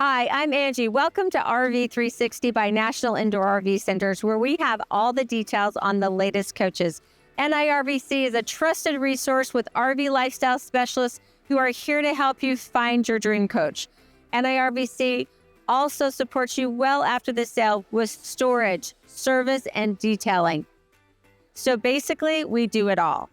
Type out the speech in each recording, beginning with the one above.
Hi, I'm Angie. Welcome to RV 360 by National Indoor RV Centers, where we have all the details on the latest coaches. NIRVC is a trusted resource with RV lifestyle specialists who are here to help you find your dream coach. NIRVC also supports you well after the sale with storage, service, and detailing. So basically, we do it all.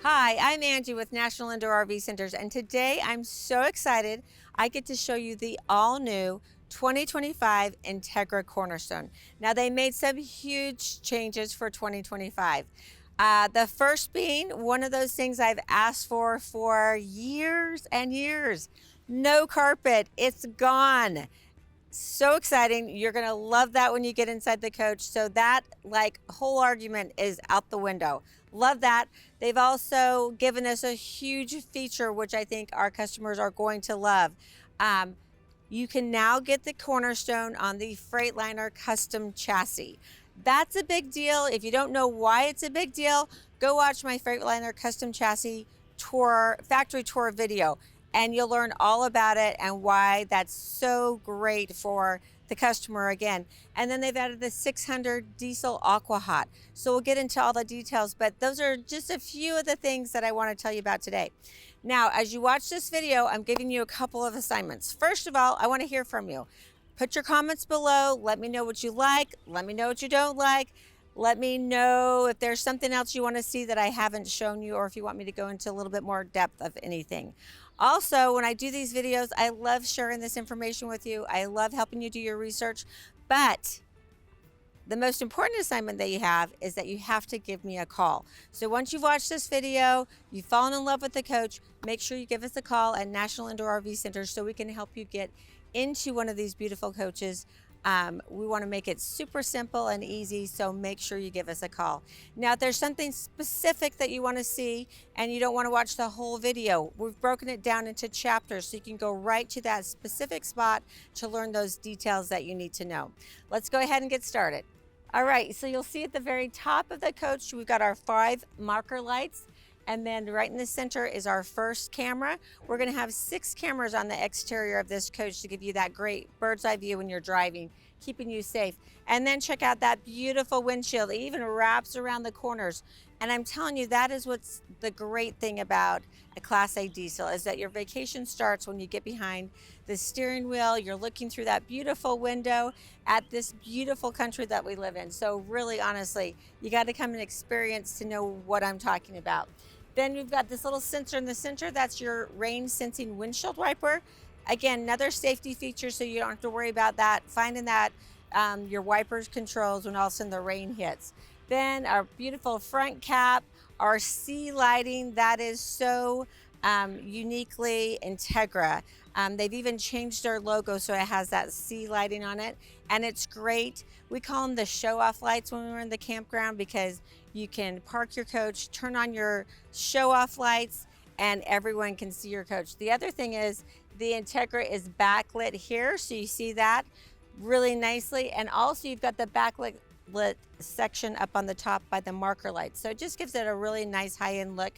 Hi, I'm Angie with National Indoor RV Centers, and today I'm so excited I get to show you the all-new 2025 Entegra Cornerstone. Now, they made some huge changes for 2025. The first being one of those things I've asked for years and years. No carpet, it's gone. So exciting. You're going to love that when you get inside the coach. So that whole argument is out the window. Love that. They've also given us a huge feature, which I think our customers are going to love. You can now get the Cornerstone on the Freightliner custom chassis. That's a big deal. If you don't know why it's a big deal, go watch my Freightliner custom chassis tour, factory tour video, and you'll learn all about it and why that's so great for the customer again. And then they've added the 600 diesel aqua hot. So we'll get into all the details, but those are just a few of the things that I want to tell you about today. Now, as you watch this video, I'm giving you a couple of assignments. First of all, I want to hear from you. Put your comments below. Let me know what you like. Let me know what you don't like. Let me know if there's something else you want to see that I haven't shown you, or if you want me to go into a little bit more depth of anything. Also, when I do these videos, I love sharing this information with you. I love helping you do your research, but the most important assignment that you have is that you have to give me a call. So once you've watched this video, you've fallen in love with the coach, make sure you give us a call at National Indoor RV Center so we can help you get into one of these beautiful coaches. We want to make it super simple and easy, so make sure you give us a call. Now, if there's something specific that you want to see and you don't want to watch the whole video, we've broken it down into chapters so you can go right to that specific spot to learn those details that you need to know. Let's go ahead and get started. All right, so you'll see at the very top of the coach, we've got our 5 marker lights. And then right in the center is our first camera. We're gonna have 6 cameras on the exterior of this coach to give you that great bird's eye view when you're driving, keeping you safe. And then check out that beautiful windshield. It even wraps around the corners. And I'm telling you, that is what's the great thing about a Class A diesel, is that your vacation starts when you get behind the steering wheel. You're looking through that beautiful window at this beautiful country that we live in. So really, honestly, you got to come and experience to know what I'm talking about. Then we've got this little sensor in the center. That's your rain sensing windshield wiper. Again, another safety feature, so you don't have to worry about that, finding that your wipers controls when all of a sudden the rain hits. Then our beautiful front cap, our sea lighting, that is so uniquely Entegra. They've even changed their logo so it has that sea lighting on it, and it's great. We call them the show-off lights when we're in the campground, because you can park your coach, turn on your show-off lights, and everyone can see your coach. The other thing is the Entegra is backlit here, so you see that really nicely, and also you've got the backlit section up on the top by the marker lights. So it just gives it a really nice high-end look.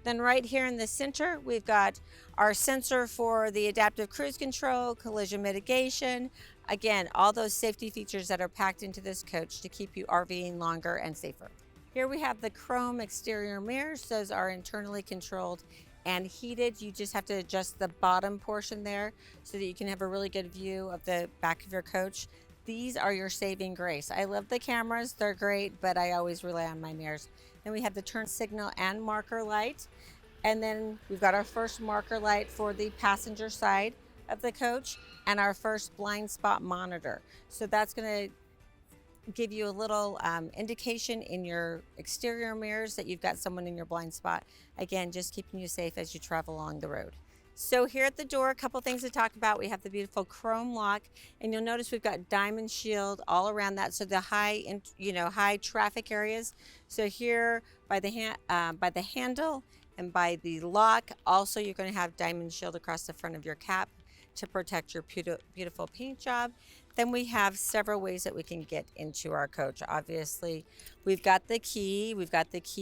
Then right here in the center, we've got our sensor for the adaptive cruise control, collision mitigation. Again, all those safety features that are packed into this coach to keep you RVing longer and safer. Here we have the chrome exterior mirrors. Those are internally controlled and heated. You just have to adjust the bottom portion there so that you can have a really good view of the back of your coach. These are your saving grace. I love the cameras, they're great, but I always rely on my mirrors. Then we have the turn signal and marker light. And then we've got our first marker light for the passenger side of the coach and our first blind spot monitor. So that's gonna give you a little indication in your exterior mirrors that you've got someone in your blind spot. Again, just keeping you safe as you travel along the road. So here at the door, a couple things to talk about. We have the beautiful chrome lock, and you'll notice we've got diamond shield all around that. So the high traffic areas. So here by the handle and by the lock, also you're going to have diamond shield across the front of your cap to protect your beautiful paint job. Then we have several ways that we can get into our coach. Obviously, we've got the key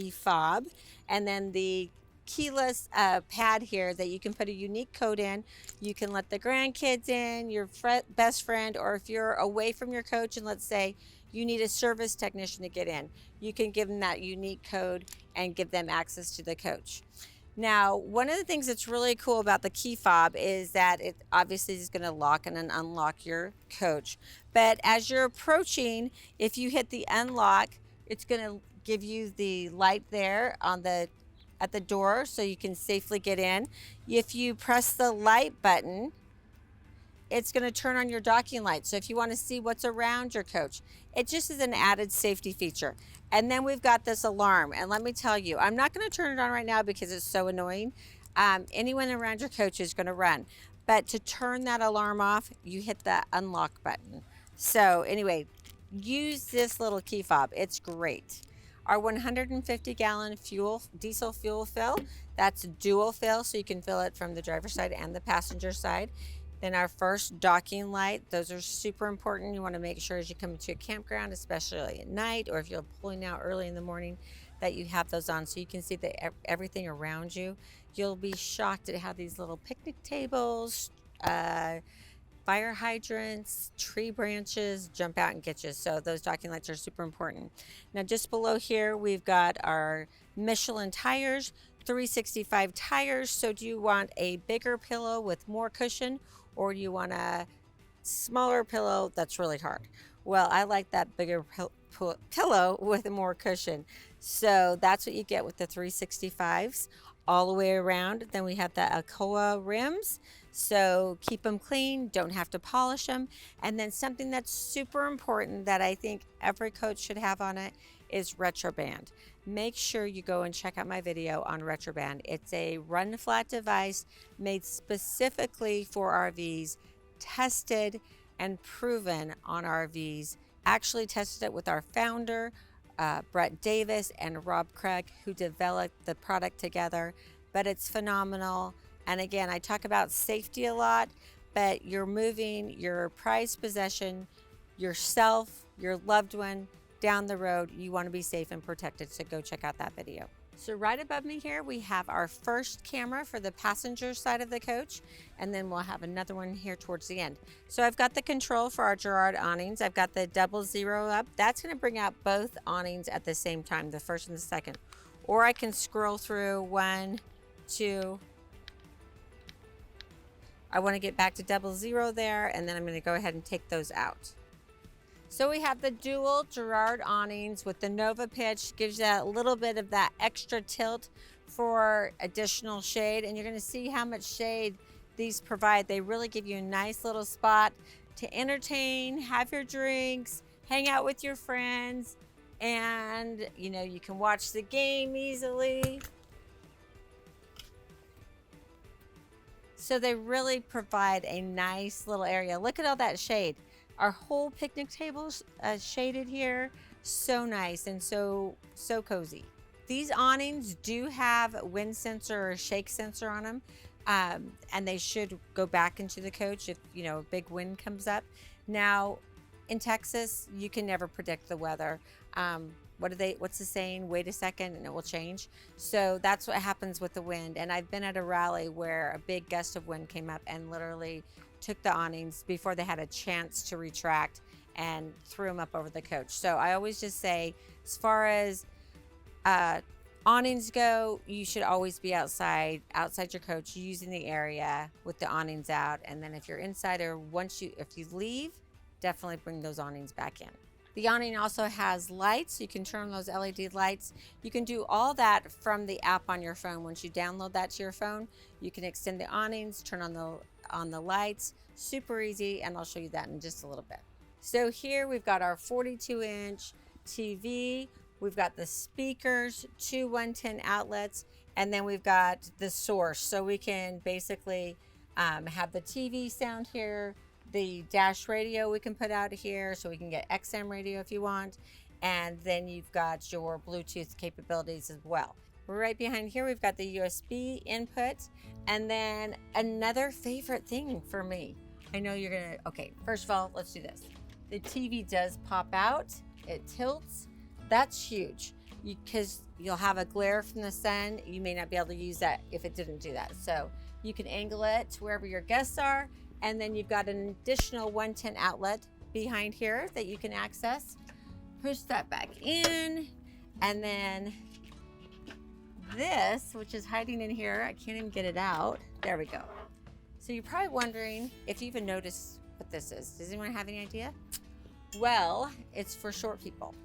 fob, and then the keyless pad here that you can put a unique code in. You can let the grandkids in, your best friend, or if you're away from your coach and let's say you need a service technician to get in, you can give them that unique code and give them access to the coach. Now, one of the things that's really cool about the key fob is that it obviously is going to lock and then unlock your coach. But as you're approaching, if you hit the unlock, it's going to give you the light there on at the door so you can safely get in. If you press the light button, it's going to turn on your docking light. So if you want to see what's around your coach, it just is an added safety feature. And then we've got this alarm. And let me tell you, I'm not going to turn it on right now because it's so annoying. Anyone around your coach is going to run. But to turn that alarm off, you hit the unlock button. So anyway, use this little key fob. It's great. Our 150-gallon diesel fuel fill, that's dual fill, so you can fill it from the driver's side and the passenger side. Then our first docking light, those are super important. You want to make sure as you come to a campground, especially at night, or if you're pulling out early in the morning, that you have those on so you can see everything around you. You'll be shocked at how these little picnic tables, fire hydrants, tree branches jump out and get you. So those docking lights are super important. Now just below here, we've got our Michelin tires, 365 tires. So do you want a bigger pillow with more cushion, or do you want a smaller pillow that's really hard? Well, I like that bigger pillow with more cushion. So that's what you get with the 365s all the way around. Then we have the Alcoa rims. So keep them clean, don't have to polish them. And then something that's super important that I think every coach should have on it is Retroband. Make sure you go and check out my video on Retroband. It's a run flat device made specifically for RVs, tested and proven on RVs. Actually tested it with our founder, Brett Davis, and Rob Craig, who developed the product together. But it's phenomenal. And again, I talk about safety a lot, but you're moving your prized possession, yourself, your loved one down the road. You want to be safe and protected, so go check out that video. So right above me here, we have our first camera for the passenger side of the coach, and then we'll have another one here towards the end. So I've got the control for our Girard awnings. I've got the 00 up. That's going to bring out both awnings at the same time, the first and the second. Or I can scroll through 1, 2. I want to get back to 00 there, and then I'm going to go ahead and take those out. So we have the dual Girard awnings with the Nova pitch, gives you a little bit of that extra tilt for additional shade, and you're going to see how much shade these provide. They really give you a nice little spot to entertain, have your drinks, hang out with your friends, and you can watch the game easily. So they really provide a nice little area. Look at all that shade. Our whole picnic table's shaded here. So nice and so cozy. These awnings do have wind sensor or shake sensor on them. And they should go back into the coach if a big wind comes up. Now, in Texas, you can never predict the weather. What's the saying? Wait a second and it will change. So that's what happens with the wind. And I've been at a rally where a big gust of wind came up and literally took the awnings before they had a chance to retract and threw them up over the coach. So I always just say, as far as awnings go, you should always be outside your coach, using the area with the awnings out. And then if you're inside, or if you leave, definitely bring those awnings back in. The awning also has lights. You can turn on those LED lights. You can do all that from the app on your phone. Once you download that to your phone, you can extend the awnings, turn on the lights. Super easy, and I'll show you that in just a little bit. So here we've got our 42-inch TV. We've got the speakers, 2 110 outlets, and then we've got the source. So we can basically have the TV sound here, the dash radio we can put out here, so we can get XM radio if you want, and then you've got your Bluetooth capabilities as well. Right behind here, we've got the USB input, and then another favorite thing for me. I know you're gonna, okay, first of all, let's do this. The TV does pop out, it tilts. That's huge. because you'll have a glare from the sun. You may not be able to use that if it didn't do that. So you can angle it to wherever your guests are. And then you've got an additional 110 outlet behind here that you can access. Push that back in. And then this, which is hiding in here, I can't even get it out. There we go. So you're probably wondering if you even noticed what this is. Does anyone have any idea? Well, it's for short people.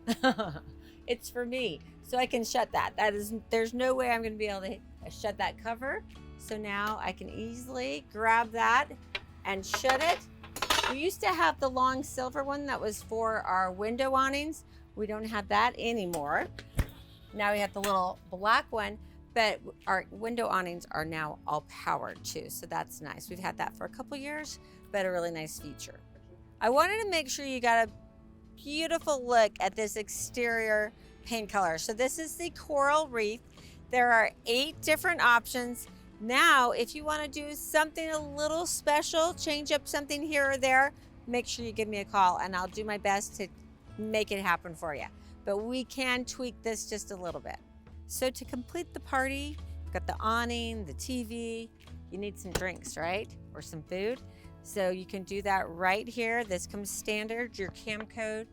It's for me, so I can shut that. There's no way I'm gonna be able to shut that cover. So now I can easily grab that and shut it. We used to have the long silver one that was for our window awnings. We don't have that anymore. Now we have the little black one, but our window awnings are now all powered too, so that's nice. We've had that for a couple years, but a really nice feature. I wanted to make sure you got a beautiful look at this exterior paint color. So this is the coral reef. There are 8 different options. Now, if you want to do something a little special, change up something here or there, make sure you give me a call and I'll do my best to make it happen for you. But we can tweak this just a little bit. So to complete the party, you've got the awning, the TV, you need some drinks, right? Or some food. So you can do that right here. This comes standard, your cam code,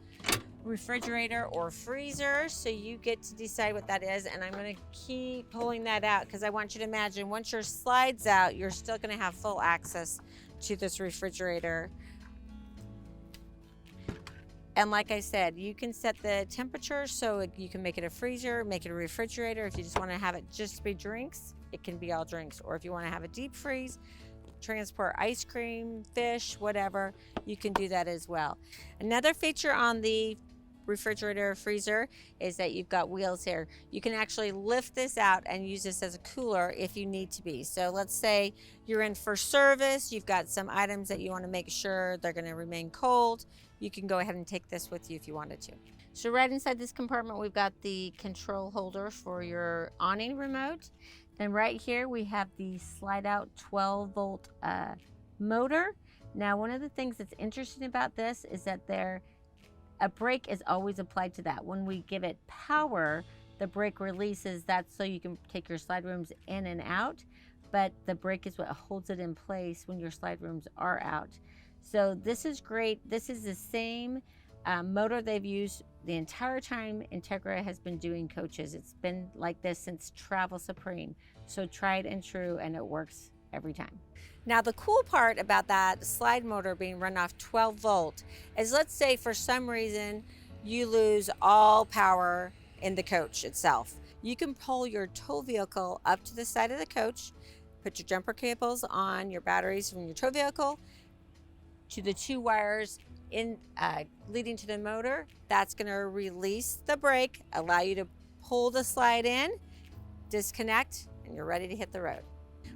refrigerator or freezer. So you get to decide what that is. And I'm gonna keep pulling that out because I want you to imagine once your slide's out, you're still gonna have full access to this refrigerator. And like I said, you can set the temperature so you can make it a freezer, make it a refrigerator. If you just wanna have it just be drinks, it can be all drinks. Or if you wanna have a deep freeze, transport ice cream, fish, whatever, you can do that as well. Another feature on the refrigerator or freezer is that you've got wheels here. You can actually lift this out and use this as a cooler if you need to be. So let's say you're in for service, you've got some items that you want to make sure they're going to remain cold. You can go ahead and take this with you if you wanted to. So right inside this compartment, we've got the control holder for your awning remote. Then right here, we have the slide out 12 volt motor. Now, one of the things that's interesting about this is that a brake is always applied to that. When we give it power, the brake releases. That's so you can take your slide rooms in and out, but the brake is what holds it in place when your slide rooms are out. So this is great. This is the same motor they've used the entire time Entegra has been doing coaches. It's been like this since Travel Supreme. So tried and true, and it works every time. Now the cool part about that slide motor being run off 12 volt is, let's say for some reason you lose all power in the coach itself. You can pull your tow vehicle up to the side of the coach, put your jumper cables on your batteries from your tow vehicle to the 2 wires in leading to the motor. That's going to release the brake, allow you to pull the slide in, disconnect, and you're ready to hit the road.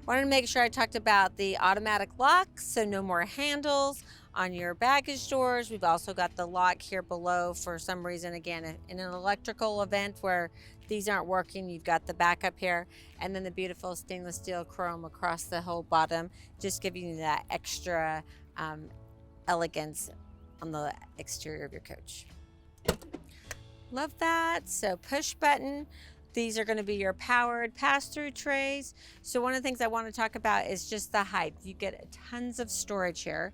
Wanted to make sure I talked about the automatic lock, so no more handles on your baggage doors. We've also got the lock here below for some reason. Again, in an electrical event where these aren't working, you've got the backup here, and then the beautiful stainless steel chrome across the whole bottom, just giving you that extra elegance on the exterior of your coach. Love that. So push button. These are going to be your powered pass-through trays. So one of the things I want to talk about is just the height. You get tons of storage here.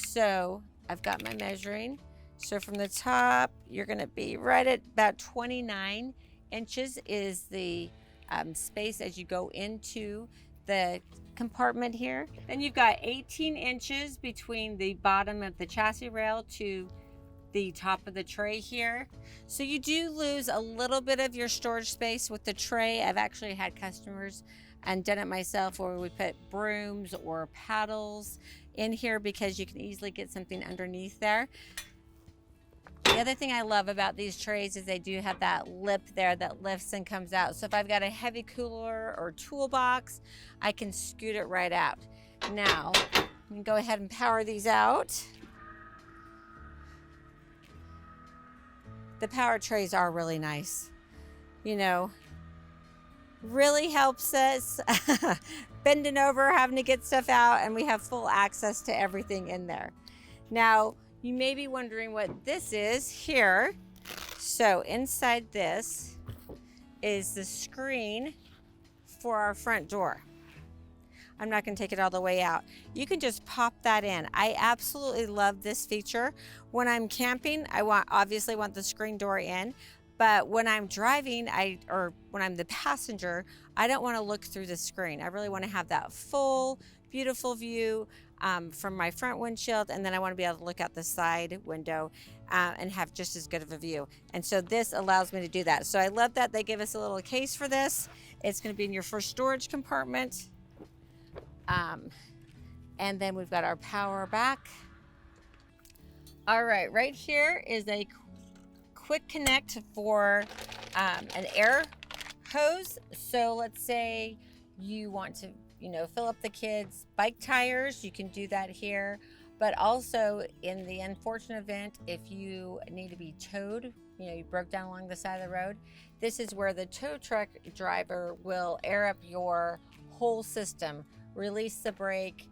So I've got my measuring. So from the top, you're going to be right at about 29 inches is the space as you go into the compartment here. Then you've got 18 inches between the bottom of the chassis rail to the top of the tray here. So you do lose a little bit of your storage space with the tray. I've actually had customers and done it myself where we put brooms or paddles in here because you can easily get something underneath there. The other thing I love about these trays is they do have that lip there that lifts and comes out. So if I've got a heavy cooler or toolbox, I can scoot it right out. Now, I'm gonna go ahead and power these out. The power trays are really nice. You know, really helps us bending over, having to get stuff out, and we have full access to everything in there. Now, you may be wondering what this is here. So inside this, is the screen for our front door. I'm not going to take it all the way out. You can just pop that in. I absolutely love this feature. When I'm camping, I obviously want the screen door in, but when I'm driving, or when I'm the passenger, I don't want to look through the screen. I really want to have that full, beautiful view from my front windshield, and then I want to be able to look out the side window and have just as good of a view. And so this allows me to do that. So I love that they give us a little case for this. It's going to be in your first storage compartment. And then we've got our power back. All right here is a quick connect for an air hose. So let's say you want to, fill up the kids' bike tires, you can do that here. But also in the unfortunate event, if you need to be towed, you broke down along the side of the road, this is where the tow truck driver will air up your whole system, release the brake,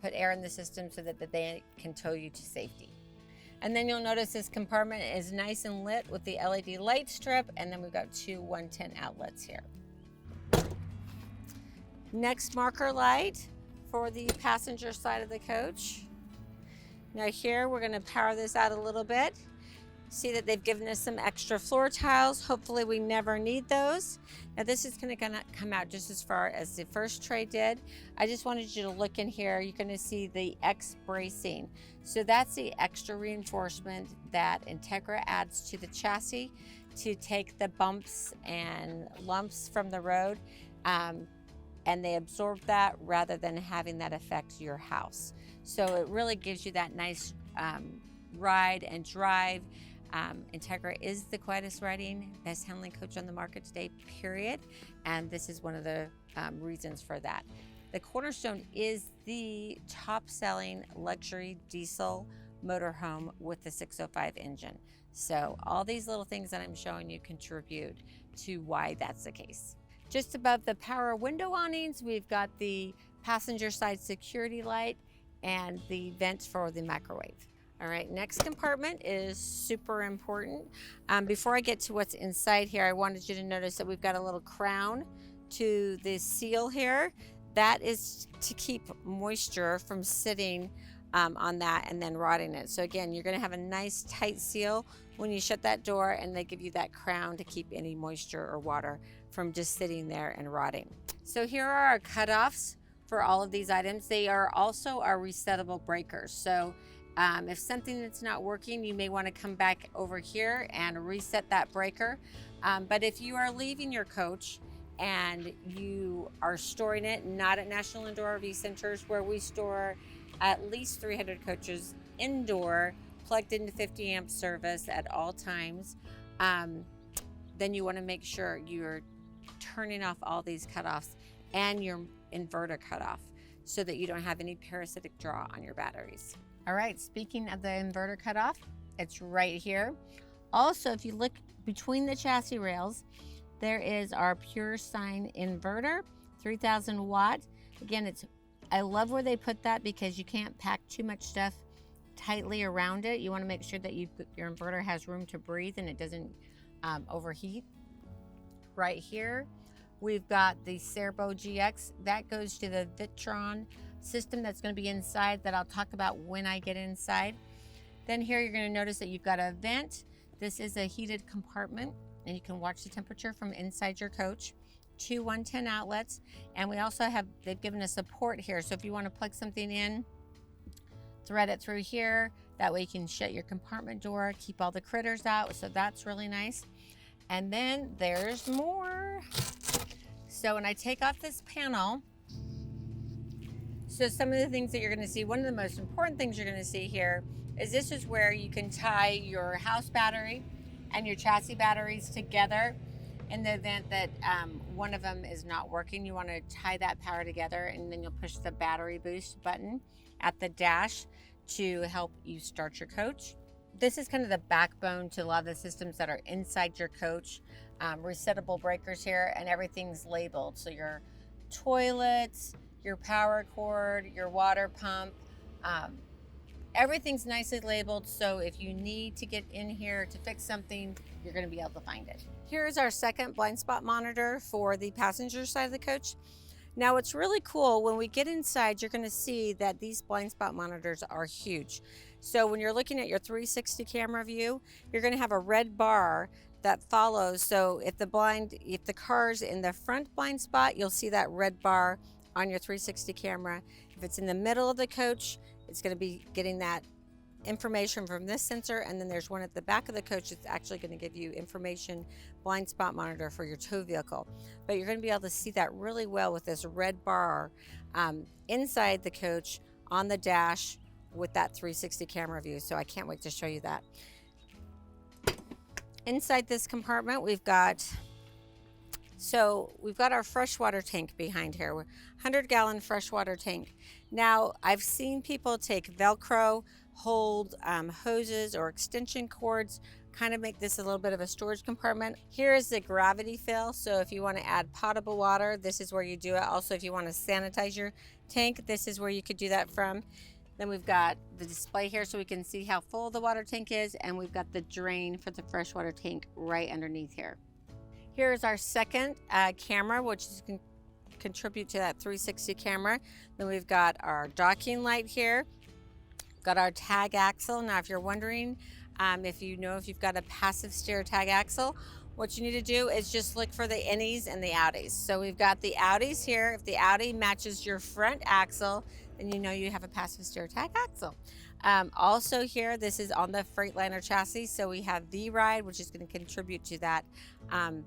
put air in the system so that they can tow you to safety. And then you'll notice this compartment is nice and lit with the LED light strip, and then we've got two 110 outlets here. Next marker light for the passenger side of the coach. Now here, we're gonna power this out a little bit. See that they've given us some extra floor tiles. Hopefully we never need those. Now this is gonna come out just as far as the first tray did. I just wanted you to look in here. You're gonna see the X bracing. So that's the extra reinforcement that Entegra adds to the chassis to take the bumps and lumps from the road. And they absorb that rather than having that affect your house. So it really gives you that nice ride and drive. Entegra is the quietest riding, best handling coach on the market today, period. And this is one of the reasons for that. The Cornerstone is the top selling luxury diesel motorhome with the 605 engine. So all these little things that I'm showing you contribute to why that's the case. Just above the power window awnings, we've got the passenger side security light and the vent for the microwave. All right, next compartment is super important. Before I get to what's inside here, I wanted you to notice that we've got a little crown to the seal here. That is to keep moisture from sitting on that and then rotting it. So again, you're gonna have a nice tight seal when you shut that door, and they give you that crown to keep any moisture or water from just sitting there and rotting. So here are our cutoffs for all of these items. They are also our resettable breakers. So if something that's not working, you may want to come back over here and reset that breaker. But if you are leaving your coach and you are storing it, not at National Indoor RV Centers, where we store at least 300 coaches indoor, plugged into 50 amp service at all times, then you want to make sure you're turning off all these cutoffs and your inverter cutoff so that you don't have any parasitic draw on your batteries. All right, speaking of the inverter cutoff, it's right here. Also, if you look between the chassis rails, there is our pure sine inverter, 3000 watt. Again, I love where they put that because you can't pack too much stuff tightly around it. You want to make sure that your inverter has room to breathe and it doesn't overheat. Right here, we've got the Serbo GX. That goes to the Vitron system that's going to be inside that I'll talk about when I get inside. Then here you're going to notice that you've got a vent. This is a heated compartment, and you can watch the temperature from inside your coach. Two 110 outlets, and we also they've given us a port here, so if you want to plug something in, thread it through here. That way you can shut your compartment door, keep all the critters out, so that's really nice. And then there's more. So when I take off this panel, so some of the things that you're going to see, one of the most important things you're going to see here is this is where you can tie your house battery and your chassis batteries together. In the event that one of them is not working, you want to tie that power together, and then you'll push the battery boost button at the dash to help you start your coach. This is kind of the backbone to a lot of the systems that are inside your coach. Resettable breakers here, and everything's labeled. So your toilets, your power cord, your water pump, everything's nicely labeled, so if you need to get in here to fix something, you're going to be able to find it. Here's our second blind spot monitor for the passenger side of the coach. Now it's really cool, when we get inside, you're going to see that these blind spot monitors are huge. So when you're looking at your 360 camera view, you're going to have a red bar that follows. So if the car's in the front blind spot, you'll see that red bar on your 360 camera. If it's in the middle of the coach, it's going to be getting that information from this sensor, and then there's one at the back of the coach that's actually going to give you information, blind spot monitor for your tow vehicle. But you're going to be able to see that really well with this red bar inside the coach on the dash with that 360 camera view. So I can't wait to show you that. Inside this compartment, we've got our freshwater tank behind here, 100-gallon freshwater tank. Now, I've seen people take Velcro, hold hoses or extension cords, kind of make this a little bit of a storage compartment. Here is the gravity fill. So if you want to add potable water, this is where you do it. Also, if you want to sanitize your tank, this is where you could do that from. Then we've got the display here so we can see how full the water tank is, and we've got the drain for the freshwater tank right underneath here. Here's our second camera, which is going to contribute to that 360 camera. Then we've got our docking light here. Got our tag axle. Now, if you're wondering if you've got a passive steer tag axle, what you need to do is just look for the innies and the outies. So we've got the outies here. If the outie matches your front axle, then you know you have a passive steer tag axle. Also here, this is on the Freightliner chassis. So we have V-Ride, which is going to contribute to that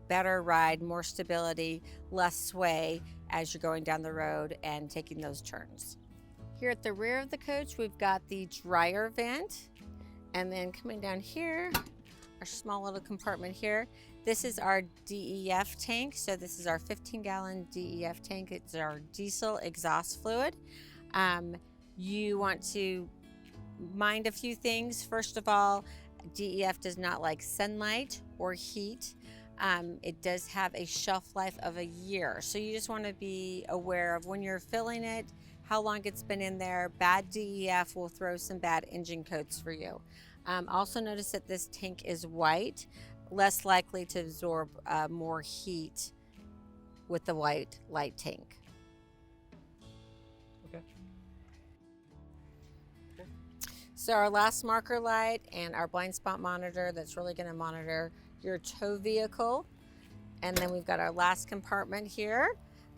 better ride, more stability, less sway as you're going down the road and taking those turns. Here at the rear of the coach, we've got the dryer vent. And then coming down here, our small little compartment here. This is our DEF tank. So this is our 15-gallon DEF tank. It's our diesel exhaust fluid. You want to mind a few things. First of all, DEF does not like sunlight or heat. It does have a shelf life of a year. So you just want to be aware of when you're filling it, how long it's been in there. Bad DEF will throw some bad engine coats for you. Also notice that this tank is white, less likely to absorb more heat with the white light tank. Okay. So our last marker light and our blind spot monitor that's really going to monitor your tow vehicle. And then we've got our last compartment here.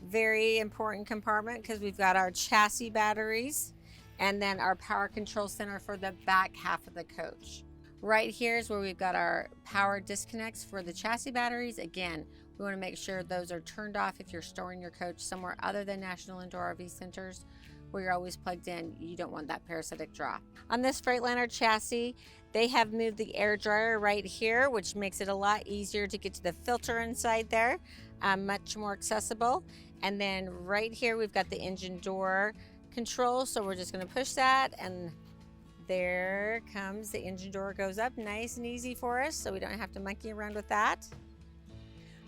Very important compartment because we've got our chassis batteries and then our power control center for the back half of the coach. Right here is where we've got our power disconnects for the chassis batteries. Again, we want to make sure those are turned off if you're storing your coach somewhere other than National Indoor RV Centers where you're always plugged in. You don't want that parasitic draw. On this Freightliner chassis, they have moved the air dryer right here, which makes it a lot easier to get to the filter inside there, much more accessible. And then right here, we've got the engine door control. So we're just gonna push that and there comes the engine door, goes up nice and easy for us. So we don't have to monkey around with that.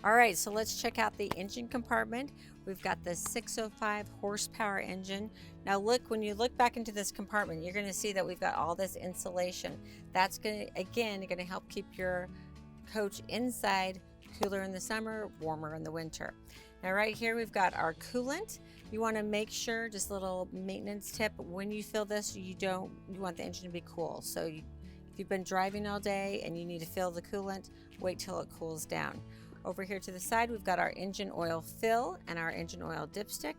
All right, so let's check out the engine compartment. We've got the 605 horsepower engine. Now look, when you look back into this compartment, you're gonna see that we've got all this insulation. That's gonna help keep your coach inside cooler in the summer, warmer in the winter. Now right here, we've got our coolant. You wanna make sure, just a little maintenance tip, when you fill this, you want the engine to be cool. So if you've been driving all day and you need to fill the coolant, wait till it cools down. Over here to the side, we've got our engine oil fill and our engine oil dipstick,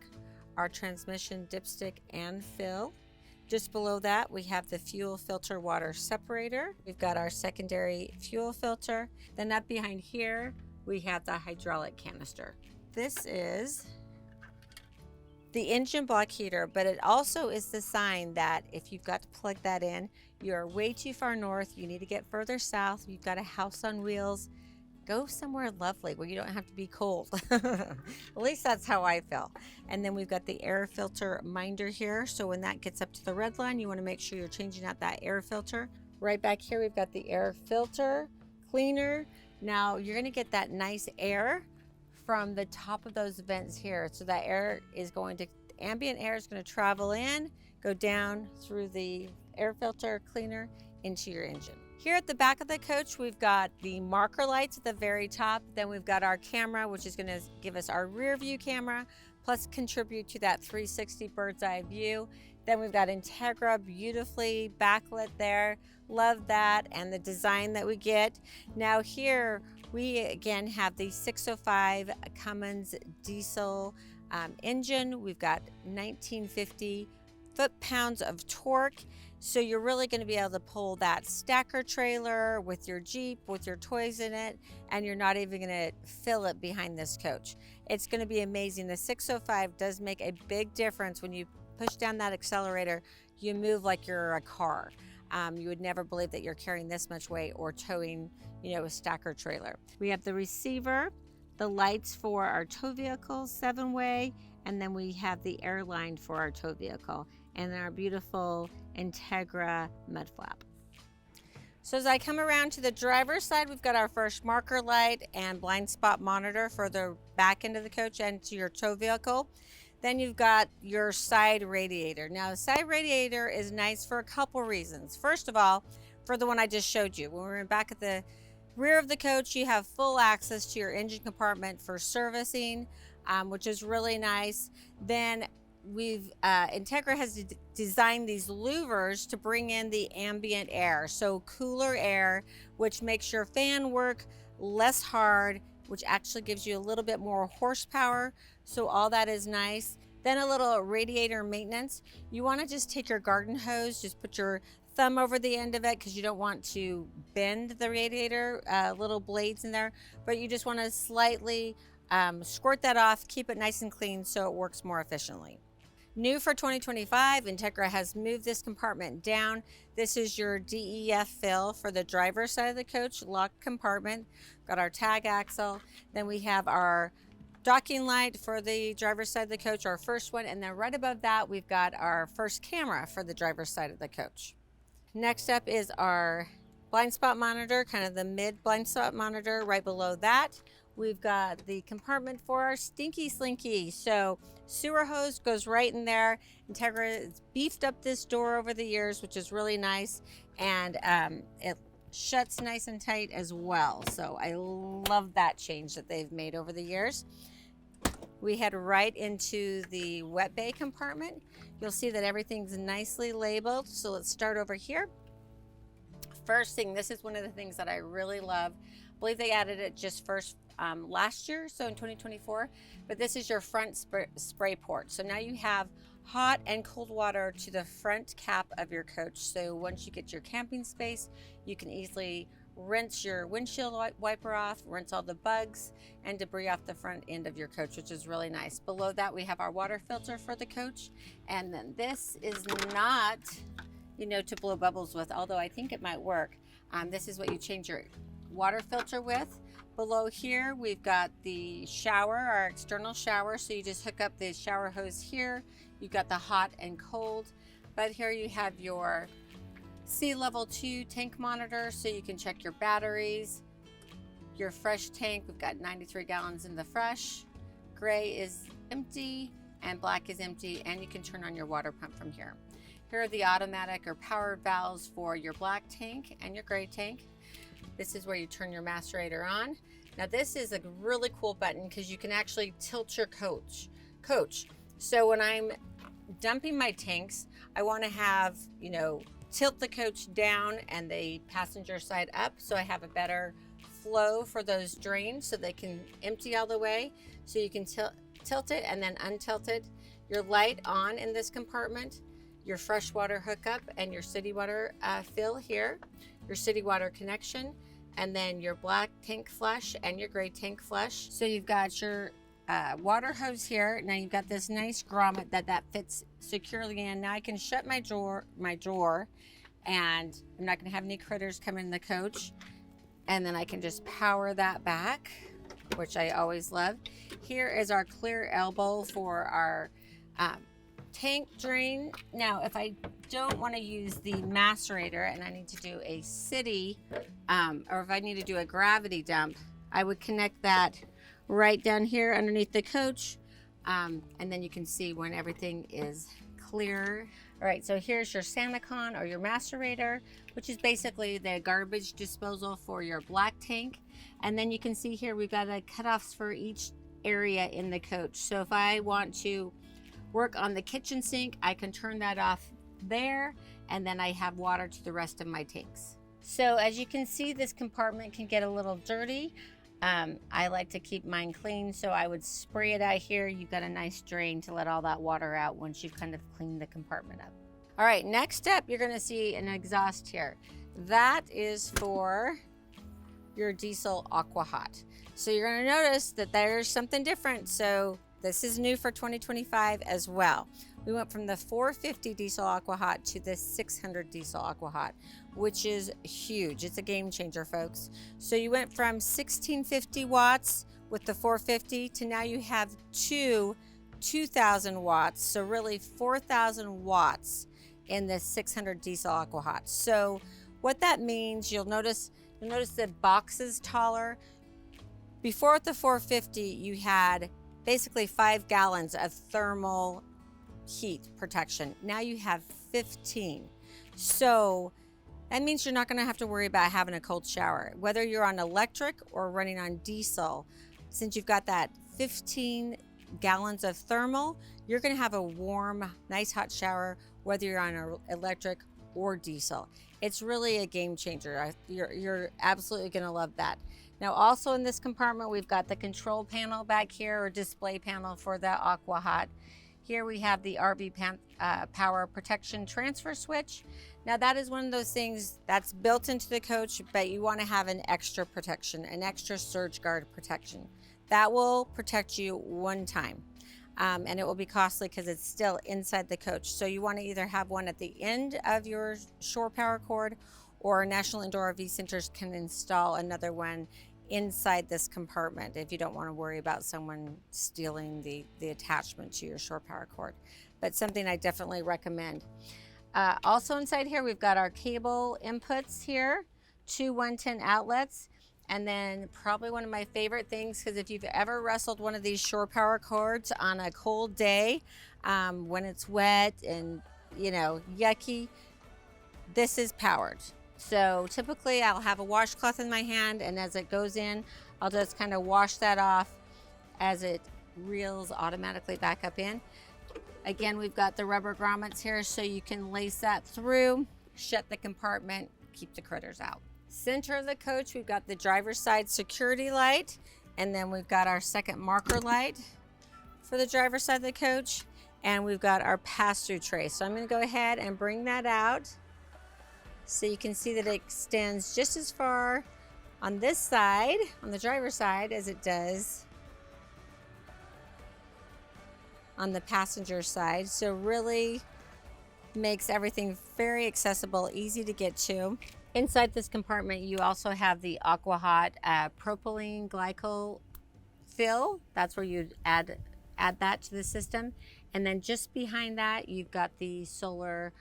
our transmission dipstick and fill. Just below that, we have the fuel filter water separator. We've got our secondary fuel filter. Then up behind here, we have the hydraulic canister. This is the engine block heater, but it also is the sign that if you've got to plug that in, you're way too far north, you need to get further south, you've got a house on wheels, go somewhere lovely where you don't have to be cold. At least that's how I feel. And then we've got the air filter minder here. So when that gets up to the red line, you want to make sure you're changing out that air filter. Right back here, we've got the air filter cleaner. Now you're going to get that nice air from the top of those vents here. So that ambient air is going to travel in, go down through the air filter cleaner into your engine. Here at the back of the coach, we've got the marker lights at the very top. Then we've got our camera, which is gonna give us our rear view camera, plus contribute to that 360 bird's eye view. Then we've got Entegra beautifully backlit there. Love that, and the design that we get. Now here, we again have the 605 Cummins diesel engine. We've got 1950 foot-pounds of torque. So you're really going to be able to pull that stacker trailer with your Jeep, with your toys in it, and you're not even going to fill it behind this coach. It's going to be amazing. The 605 does make a big difference. When you push down that accelerator, you move like you're a car. You would never believe that you're carrying this much weight or towing, a stacker trailer. We have the receiver, the lights for our tow vehicle, 7-way, and then we have the airline for our tow vehicle, and our beautiful Entegra mud flap. So as I come around to the driver's side, we've got our first marker light and blind spot monitor for the back end of the coach and to your tow vehicle. Then you've got your side radiator. Now, the side radiator is nice for a couple reasons. First of all, for the one I just showed you, when we're back at the rear of the coach, you have full access to your engine compartment for servicing, which is really nice. Then Entegra has designed these louvers to bring in the ambient air, so cooler air, which makes your fan work less hard, which actually gives you a little bit more horsepower. So all that is nice. Then a little radiator maintenance. You want to just take your garden hose, just put your thumb over the end of it, because you don't want to bend the radiator, little blades in there, but you just want to slightly squirt that off, keep it nice and clean so it works more efficiently. New for 2025, Entegra has moved this compartment down. This is your DEF fill for the driver's side of the coach, locked compartment. Got our tag axle. Then we have our docking light for the driver's side of the coach, our first one. And then right above that, we've got our first camera for the driver's side of the coach. Next up is our blind spot monitor, kind of the mid blind spot monitor. Right below that, we've got the compartment for our stinky slinky. So sewer hose goes right in there. Entegra has beefed up this door over the years, which is really nice. And it shuts nice and tight as well. So I love that change that they've made over the years. We head right into the wet bay compartment. You'll see that everything's nicely labeled. So let's start over here. First thing, this is one of the things that I really love. I believe they added it just first last year, so in 2024, but this is your front spray port. So now you have hot and cold water to the front cap of your coach. So once you get your camping space, you can easily rinse your windshield wiper off, rinse all the bugs and debris off the front end of your coach, which is really nice. Below that, we have our water filter for the coach. And then this is not, to blow bubbles with, although I think it might work. This is what you change your water filter with. Below here, we've got the shower, our external shower. So you just hook up the shower hose here. You've got the hot and cold. But here you have your sea level 2 tank monitor, so you can check your batteries. Your fresh tank, we've got 93 gallons in the fresh. Gray is empty and black is empty, and you can turn on your water pump from here. Here are the automatic or powered valves for your black tank and your gray tank. This is where you turn your macerator on. Now this is a really cool button because you can actually tilt your coach. So when I'm dumping my tanks, I want to have, tilt the coach down and the passenger side up, so I have a better flow for those drains so they can empty all the way. So you can tilt it and then untilt it. Your light on in this compartment, your freshwater hookup and your city water fill here, your city water connection, and then your black tank flush and your gray tank flush. So you've got your water hose here. Now you've got this nice grommet that fits securely in. Now I can shut my drawer, and I'm not gonna have any critters come in the coach. And then I can just power that back, which I always love. Here is our clear elbow for our tank drain. Now, if I don't want to use the macerator and I need to do a city, or if I need to do a gravity dump, I would connect that right down here underneath the coach. And then you can see when everything is clear. All right, so here's your SantaCon or your macerator, which is basically the garbage disposal for your black tank. And then you can see here we've got the cutoffs for each area in the coach. So if I want to work on the kitchen sink, I can turn that off there, and then I have water to the rest of my tanks. So as you can see, this compartment can get a little dirty. I like to keep mine clean, so I would spray it out here. You've got a nice drain to let all that water out once you've kind of cleaned the compartment up. All right, next up, you're gonna see an exhaust here. That is for your diesel aqua hot. So you're gonna notice that there's something different. So this is new for 2025 as well. We went from the 450 diesel aqua hot to the 600 diesel aqua hot, which is huge. It's a game changer, folks. So you went from 1650 watts with the 450 to now you have 2000 watts. So really 4000 watts in the 600 diesel aqua hot. So what that means, you'll notice the box is taller. Before with the 450, you had basically 5 gallons of thermal heat protection. Now you have 15. So that means you're not going to have to worry about having a cold shower. Whether you're on electric or running on diesel, since you've got that 15 gallons of thermal, you're going to have a warm, nice hot shower, whether you're on electric or diesel. It's really a game changer. You're absolutely going to love that. Now also in this compartment, we've got the control panel back here, or display panel for the aqua hot. Here we have the RV power protection transfer switch. Now that is one of those things that's built into the coach, but you want to have an extra protection, an extra surge guard protection. That will protect you one time. And it will be costly because it's still inside the coach. So you want to either have one at the end of your shore power cord, or National Indoor RV Centers can install another one inside this compartment if you don't want to worry about someone stealing the attachment to your shore power cord. But something I definitely recommend. Also inside here, we've got our cable inputs here, 2 110 outlets. And then probably one of my favorite things, because if you've ever wrestled one of these shore power cords on a cold day, when it's wet and, you know, yucky, this is powered. So typically I'll have a washcloth in my hand, and as it goes in, I'll just kind of wash that off as it reels automatically back up in. Again, we've got the rubber grommets here, so you can lace that through, shut the compartment, keep the critters out. Center of the coach, we've got the driver's side security light, and then we've got our second marker light for the driver's side of the coach, and we've got our pass-through tray. So I'm going to go ahead and bring that out so you can see that it extends just as far on this side, on the driver's side, as it does on the passenger side. So really makes everything very accessible, easy to get to. Inside this compartment, you also have the aqua hot propylene glycol fill. That's where you add that to the system. And then just behind that, you've got the solar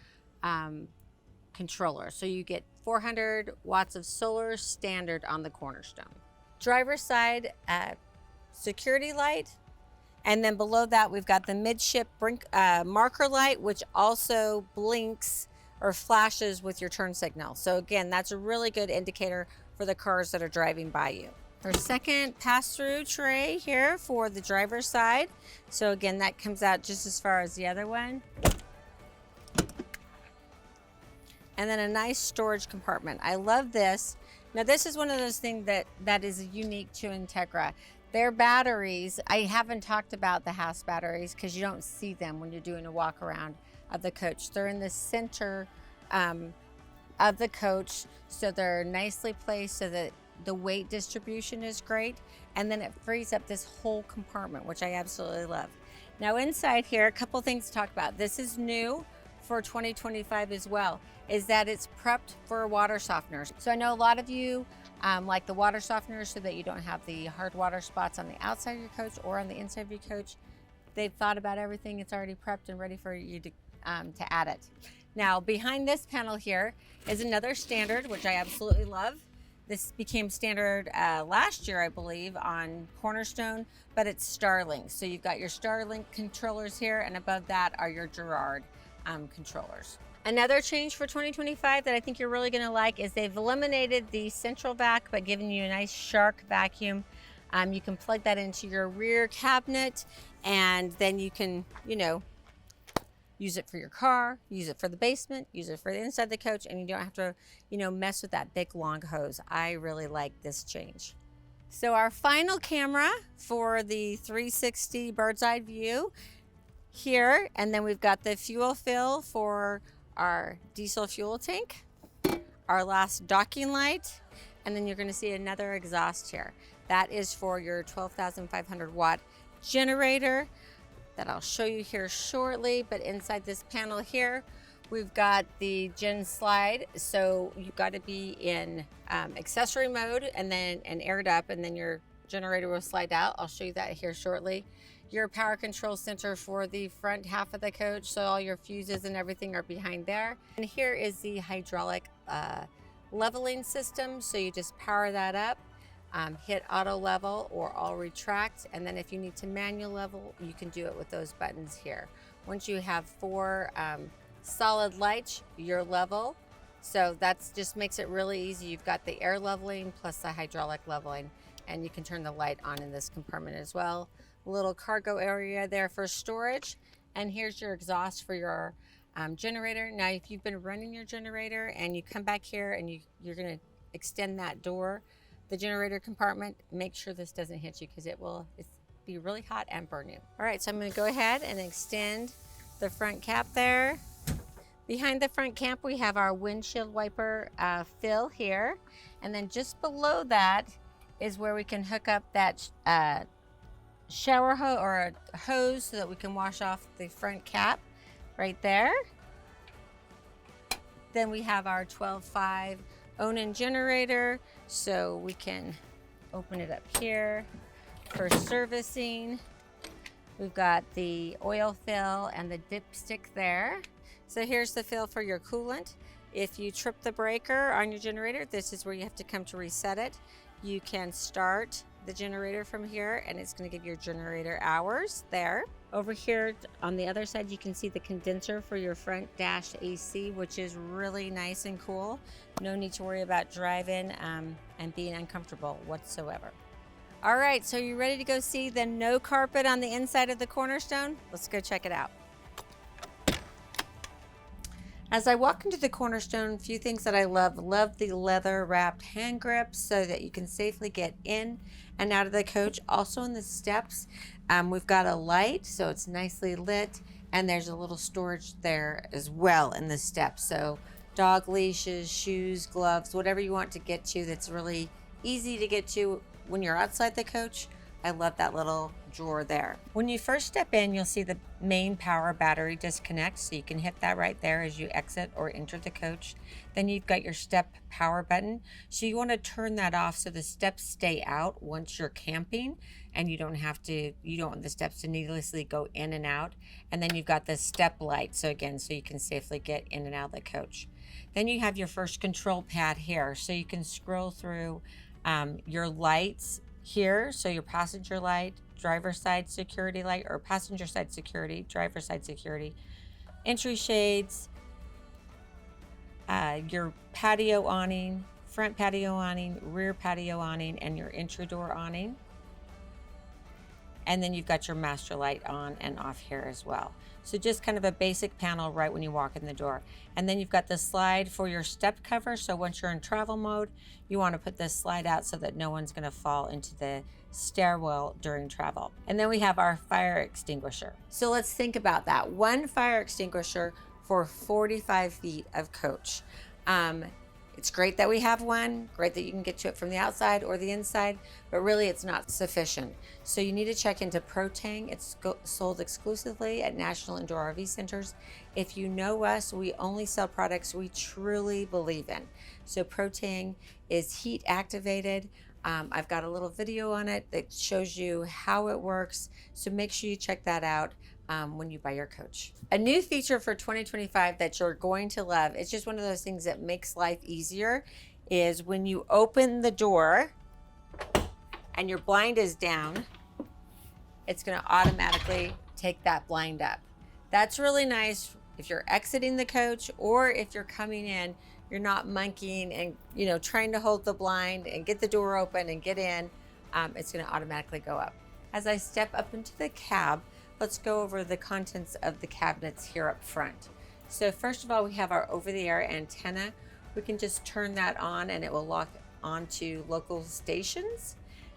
controller. So you get 400 watts of solar standard on the Cornerstone. Driver's side security light. And then below that, we've got the midship marker light, which also blinks or flashes with your turn signal. So again, that's a really good indicator for the cars that are driving by you. Our second pass-through tray here for the driver's side. So again, that comes out just as far as the other one. And then a nice storage compartment. I love this. Now this is one of those things that is unique to Entegra. Their batteries, I haven't talked about the house batteries because you don't see them when you're doing a walk around of the coach. They're in the center of the coach, so they're nicely placed so that the weight distribution is great, and then it frees up this whole compartment, which I absolutely love. Now inside here, a couple things to talk about. This is new for 2025 as well, is that it's prepped for water softeners. So I know a lot of you like the water softeners so that you don't have the hard water spots on the outside of your coach or on the inside of your coach. They've thought about everything. It's already prepped and ready for you to add it. Now behind this panel here is another standard, which I absolutely love. This became standard last year, I believe, on Cornerstone, but it's Starlink. So you've got your Starlink controllers here, and above that are your Girard controllers. Another change for 2025 that I think you're really gonna like is they've eliminated the central vac, but giving you a nice shark vacuum. You can plug that into your rear cabinet, and then you can, you know, use it for your car, use it for the basement, use it for the inside of the coach, and you don't have to, you know, mess with that big long hose. I really like this change. So our final camera for the 360 bird's eye view here, and then we've got the fuel fill for our diesel fuel tank, our last docking light, and then you're going to see another exhaust here. That is for your 12,500 watt generator that I'll show you here shortly. But inside this panel here, we've got the gen slide. So you've got to be in accessory mode and aired up, and then your generator will slide out. I'll show you that here shortly. Your power control center for the front half of the coach, so all your fuses and everything are behind there. And here is the hydraulic leveling system, so you just power that up, hit auto level or all retract, and then if you need to manual level, you can do it with those buttons here. Once you have 4 solid lights, you're level, so that's just makes it really easy. You've got the air leveling plus the hydraulic leveling, and you can turn the light on in this compartment as well. Little cargo area there for storage, and here's your exhaust for your generator. Now if you've been running your generator and you come back here and you're going to extend that door, the generator compartment, make sure this doesn't hit you because it's be really hot and burn you. All right, so I'm going to go ahead and extend the front cap there. Behind the front cap we have our windshield wiper fill here, and then just below that is where we can hook up that shower hose or a hose so that we can wash off the front cap right there. Then we have our 12.5 Awning generator, so we can open it up here for servicing. We've got the oil fill and the dipstick there. So here's the fill for your coolant. If you trip the breaker on your generator, this is where you have to come to reset it. You can start the generator from here, and it's going to give your generator hours there. Over here on the other side, you can see the condenser for your front dash AC, which is really nice and cool. No need to worry about driving and being uncomfortable whatsoever. All right, so you ready to go see the no carpet on the inside of the Cornerstone? Let's go check it out. As I walk into the Cornerstone, a few things that I love the leather wrapped hand grips so that you can safely get in and out of the coach. Also in the steps, we've got a light, so it's nicely lit, and there's a little storage there as well in the steps. So dog leashes, shoes, gloves, whatever you want to get to that's really easy to get to when you're outside the coach. I love that little drawer there. When you first step in, you'll see the main power battery disconnect, so you can hit that right there as you exit or enter the coach. Then you've got your step power button, so you want to turn that off so the steps stay out once you're camping, and you don't want the steps to needlessly go in and out. And then you've got the step light, so you can safely get in and out of the coach. Then you have your first control pad here, so you can scroll through your lights here, so your passenger light, driver side security light, or passenger side security, driver side security, entry shades, your patio awning, front patio awning, rear patio awning, and your entry door awning. And then you've got your master light on and off here as well. So just kind of a basic panel right when you walk in the door. And then you've got the slide for your step cover. So once you're in travel mode, you want to put this slide out so that no one's going to fall into the stairwell during travel. And then we have our fire extinguisher. So let's think about that. One fire extinguisher for 45 feet of coach. It's great that we have one, great that you can get to it from the outside or the inside, but really it's not sufficient. So you need to check into Protang. It's sold exclusively at National Indoor RV Centers. If you know us, we only sell products we truly believe in. So Protang is heat activated. I've got a little video on it that shows you how it works. So make sure you check that out when you buy your coach. A new feature for 2025 that you're going to love, it's just one of those things that makes life easier, is when you open the door and your blind is down, it's going to automatically take that blind up. That's really nice if you're exiting the coach or if you're coming in, you're not monkeying and, you know, trying to hold the blind and get the door open and get in. It's going to automatically go up. As I step up into the cab, let's go over the contents of the cabinets here up front. So first of all, we have our over-the-air antenna. We can just turn that on and it will lock onto local stations.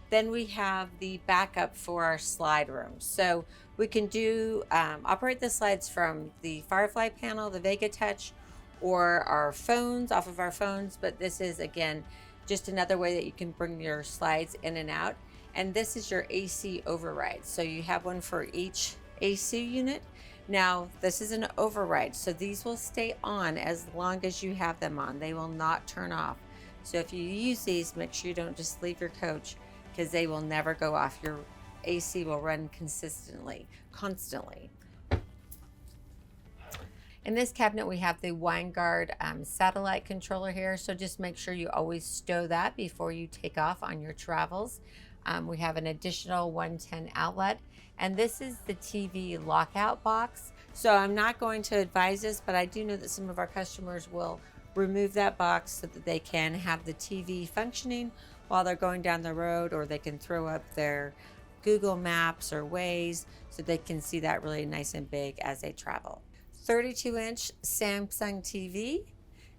Then we have the backup for our slide room. So we can do operate the slides from the Firefly panel, the Vega Touch, or our phones, off of our phones. But this is, again, just another way that you can bring your slides in and out. And this is your AC override. So you have one for each AC unit. Now, this is an override, so these will stay on as long as you have them on. They will not turn off. So if you use these, make sure you don't just leave your coach, because they will never go off. Your AC will run constantly. In this cabinet, we have the Winegard satellite controller here, so just make sure you always stow that before you take off on your travels. We have an additional 110 outlet, and this is the TV lockout box. So I'm not going to advise this, but I do know that some of our customers will remove that box so that they can have the TV functioning while they're going down the road, or they can throw up their Google Maps or Waze so they can see that really nice and big as they travel. 32-inch Samsung TV.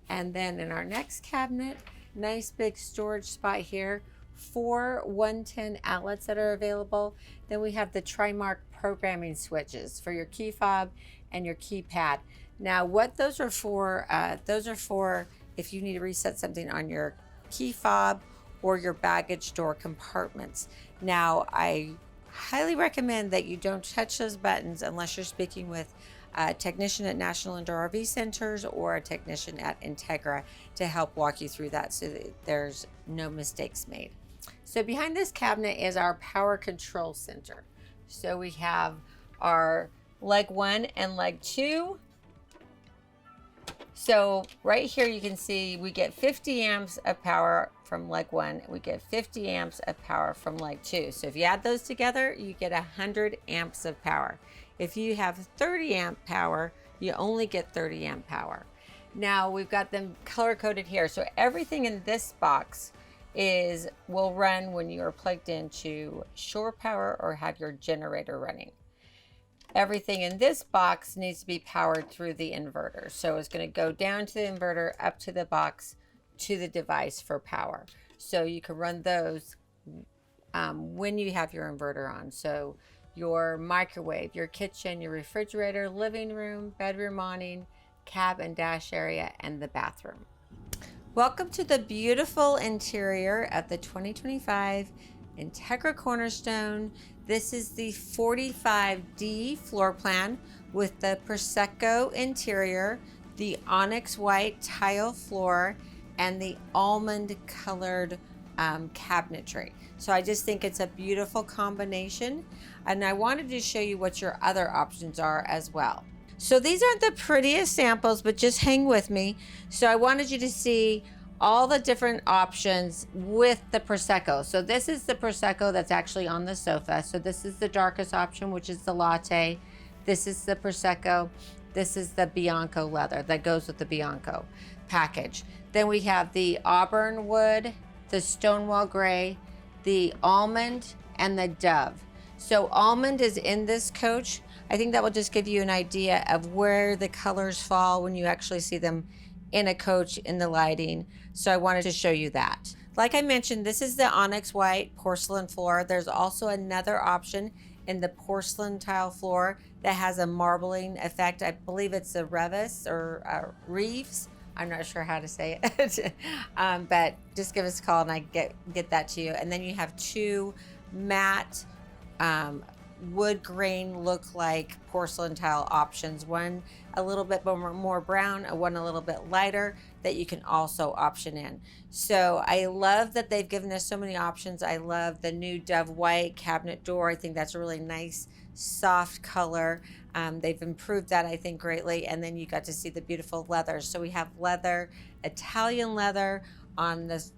And then in our next cabinet, nice big storage spot here. 4 110 outlets that are available. Then we have the Trimark programming switches for your key fob and your keypad. Now, what those are for if you need to reset something on your key fob or your baggage door compartments. Now, I highly recommend that you don't touch those buttons unless you're speaking with a technician at National Indoor RV Centers or a technician at Entegra to help walk you through that so that there's no mistakes made. So behind this cabinet is our power control center. So we have our leg 1 and leg 2. So right here you can see we get 50 amps of power from leg 1. We get 50 amps of power from leg 2. So if you add those together, you get 100 amps of power. If you have 30 amp power, you only get 30 amp power. Now we've got them color coded here. So everything in this box will run when you are plugged into shore power or have your generator running. Everything in this box needs to be powered through the inverter. So it's going to go down to the inverter, up to the box, to the device for power. So you can run those when you have your inverter on. So your microwave, your kitchen, your refrigerator, living room, bedroom awning, cab and dash area, and the bathroom. Welcome to the beautiful interior of the 2025 Entegra Cornerstone. This is the 45D floor plan with the Prosecco interior, the onyx white tile floor, and the almond colored cabinetry. So I just think it's a beautiful combination. And I wanted to show you what your other options are as well. So these aren't the prettiest samples, but just hang with me. So I wanted you to see all the different options with the Prosecco. So this is the Prosecco that's actually on the sofa. So this is the darkest option, which is the latte. This is the Prosecco. This is the Bianco leather that goes with the Bianco package. Then we have the auburn wood, the stonewall gray, the almond, and the dove. So almond is in this coach. I think that will just give you an idea of where the colors fall when you actually see them in a coach in the lighting. So I wanted to show you that. Like I mentioned, this is the onyx white porcelain floor. There's also another option in the porcelain tile floor that has a marbling effect. I believe it's a Revis or Reeves. I'm not sure how to say it, but just give us a call and I get that to you. And then you have 2 matte wood grain look like porcelain tile options, one a little bit more brown and one a little bit lighter that you can also option in. So I love that they've given us so many options. I love the new dove white cabinet door. I think that's a really nice soft color. They've improved that, I think, greatly. And then you got to see the beautiful leathers. So we have leather, Italian leather on this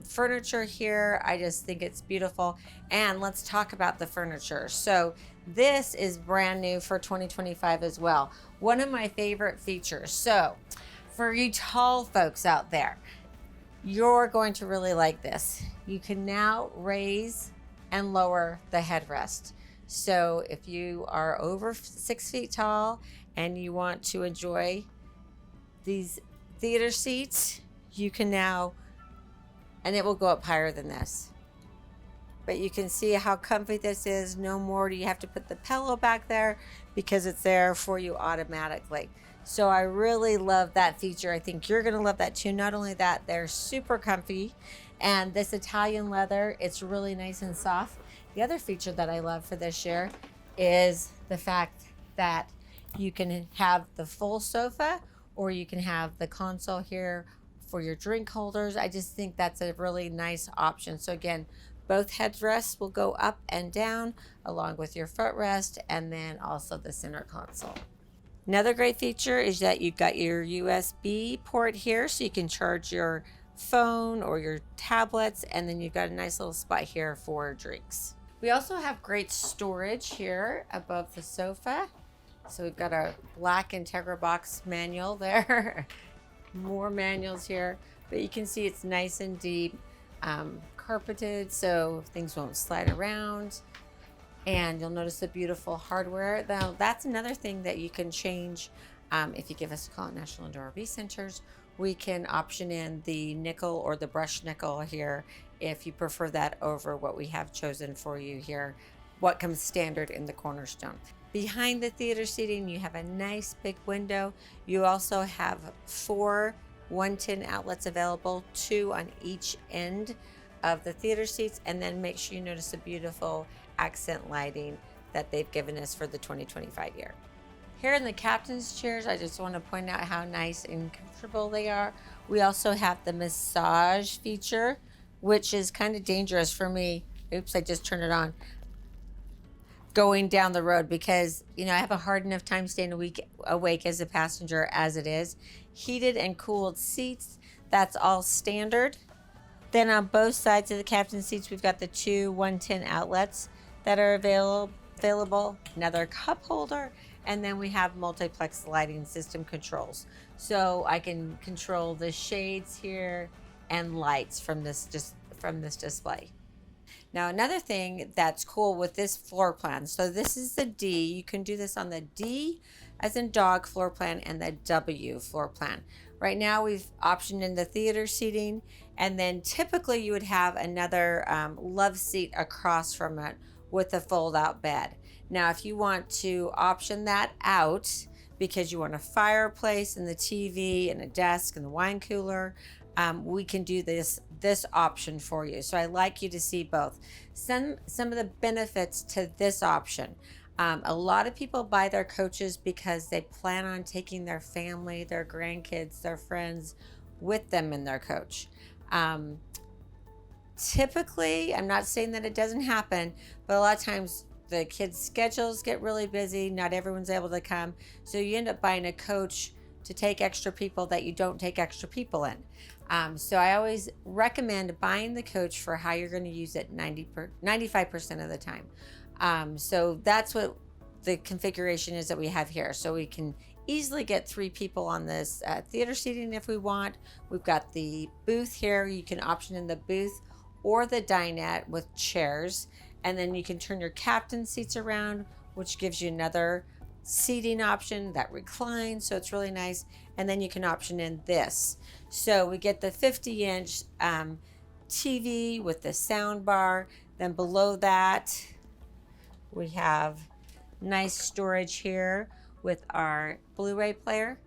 furniture here. I just think it's beautiful. And let's talk about the furniture. So This is brand new for 2025 as well. One of my favorite features. So for you tall folks out there, you're going to really like this. You can now raise and lower the headrest. So if you are over 6 feet tall and you want to enjoy these theater seats, you can now, and it will go up higher than this. But you can see how comfy this is. No more do you have to put the pillow back there because it's there for you automatically. So I really love that feature. I think you're gonna love that too. Not only that, they're super comfy, and this Italian leather, it's really nice and soft. The other feature that I love for this year is the fact that you can have the full sofa, or you can have the console here for your drink holders. I just think that's a really nice option. So again, both headrests will go up and down along with your footrest, and then also the center console. Another great feature is that you've got your USB port here, so you can charge your phone or your tablets, and then you've got a nice little spot here for drinks. We also have great storage here above the sofa. So we've got a black Entegra box manual there. More manuals here, but you can see it's nice and deep, carpeted, so things won't slide around. And you'll notice the beautiful hardware. Now that's another thing that you can change. If you give us a call at National Indoor RV Centers, we can option in the nickel or the brushed nickel here if you prefer that over what we have chosen for you here, what comes standard in the Cornerstone. Behind the theater seating, you have a nice big window. You also have 4 110 outlets available, 2 on each end of the theater seats, and then make sure you notice the beautiful accent lighting that they've given us for the 2025 year. Here in the captain's chairs, I just want to point out how nice and comfortable they are. We also have the massage feature, which is kind of dangerous for me. Oops, I just turned it on. Going down the road, because I have a hard enough time staying awake as a passenger as it is. Heated and cooled seats, that's all standard. Then on both sides of the captain's seats, we've got the 2 110 outlets that are available, another cup holder, and then we have multiplex lighting system controls. So I can control the shades here and lights from this display. Now another thing that's cool with this floor plan, so this is the D, you can do this on the D as in dog floor plan and the W floor plan. Right now we've optioned in the theater seating, and then typically you would have another love seat across from it with a fold out bed. Now if you want to option that out because you want a fireplace and the TV and a desk and the wine cooler, we can do this option for you. So I like you to see both. Some of the benefits to this option. A lot of people buy their coaches because they plan on taking their family, their grandkids, their friends with them in their coach. Typically, I'm not saying that it doesn't happen, but a lot of times the kids' schedules get really busy. Not everyone's able to come. So you end up buying a coach to take extra people that you don't take extra people in. So I always recommend buying the coach for how you're going to use it 95% of the time. So that's what the configuration is that we have here. So we can easily get 3 people on this theater seating if we want. We've got the booth here. You can option in the booth or the dinette with chairs. And then you can turn your captain seats around, which gives you another seating option that reclines, so it's really nice. And then you can option in this. So we get the 50-inch TV with the sound bar. Then below that, we have nice storage here with our Blu-ray player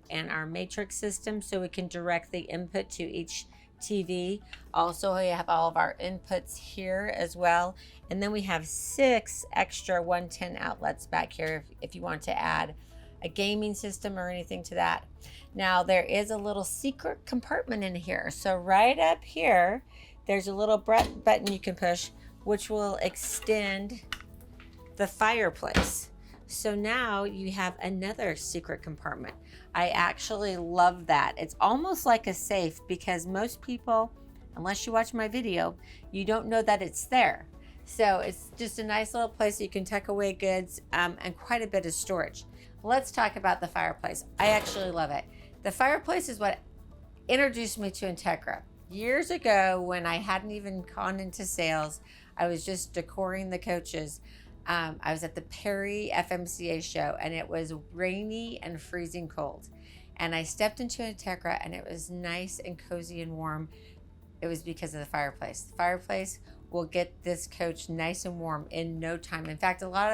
and our matrix system, so we can direct the input to each TV. Also, we have all of our inputs here as well. And then we have 6 extra 110 outlets back here if you want to add a gaming system or anything to that. Now, there is a little secret compartment in here. So right up here, there's a little button you can push, which will extend the fireplace. So now you have another secret compartment. I actually love that. It's almost like a safe, because most people, unless you watch my video, you don't know that it's there. So it's just a nice little place you can tuck away goods and quite a bit of storage. Let's talk about the fireplace. I actually love it. The fireplace is what introduced me to Entegra. Years ago, when I hadn't even gone into sales, I was just decoring the coaches. I was at the Perry FMCA show, and it was rainy and freezing cold. And I stepped into Entegra, and it was nice and cozy and warm. It was because of the fireplace. The fireplace will get this coach nice and warm in no time. In fact, a lot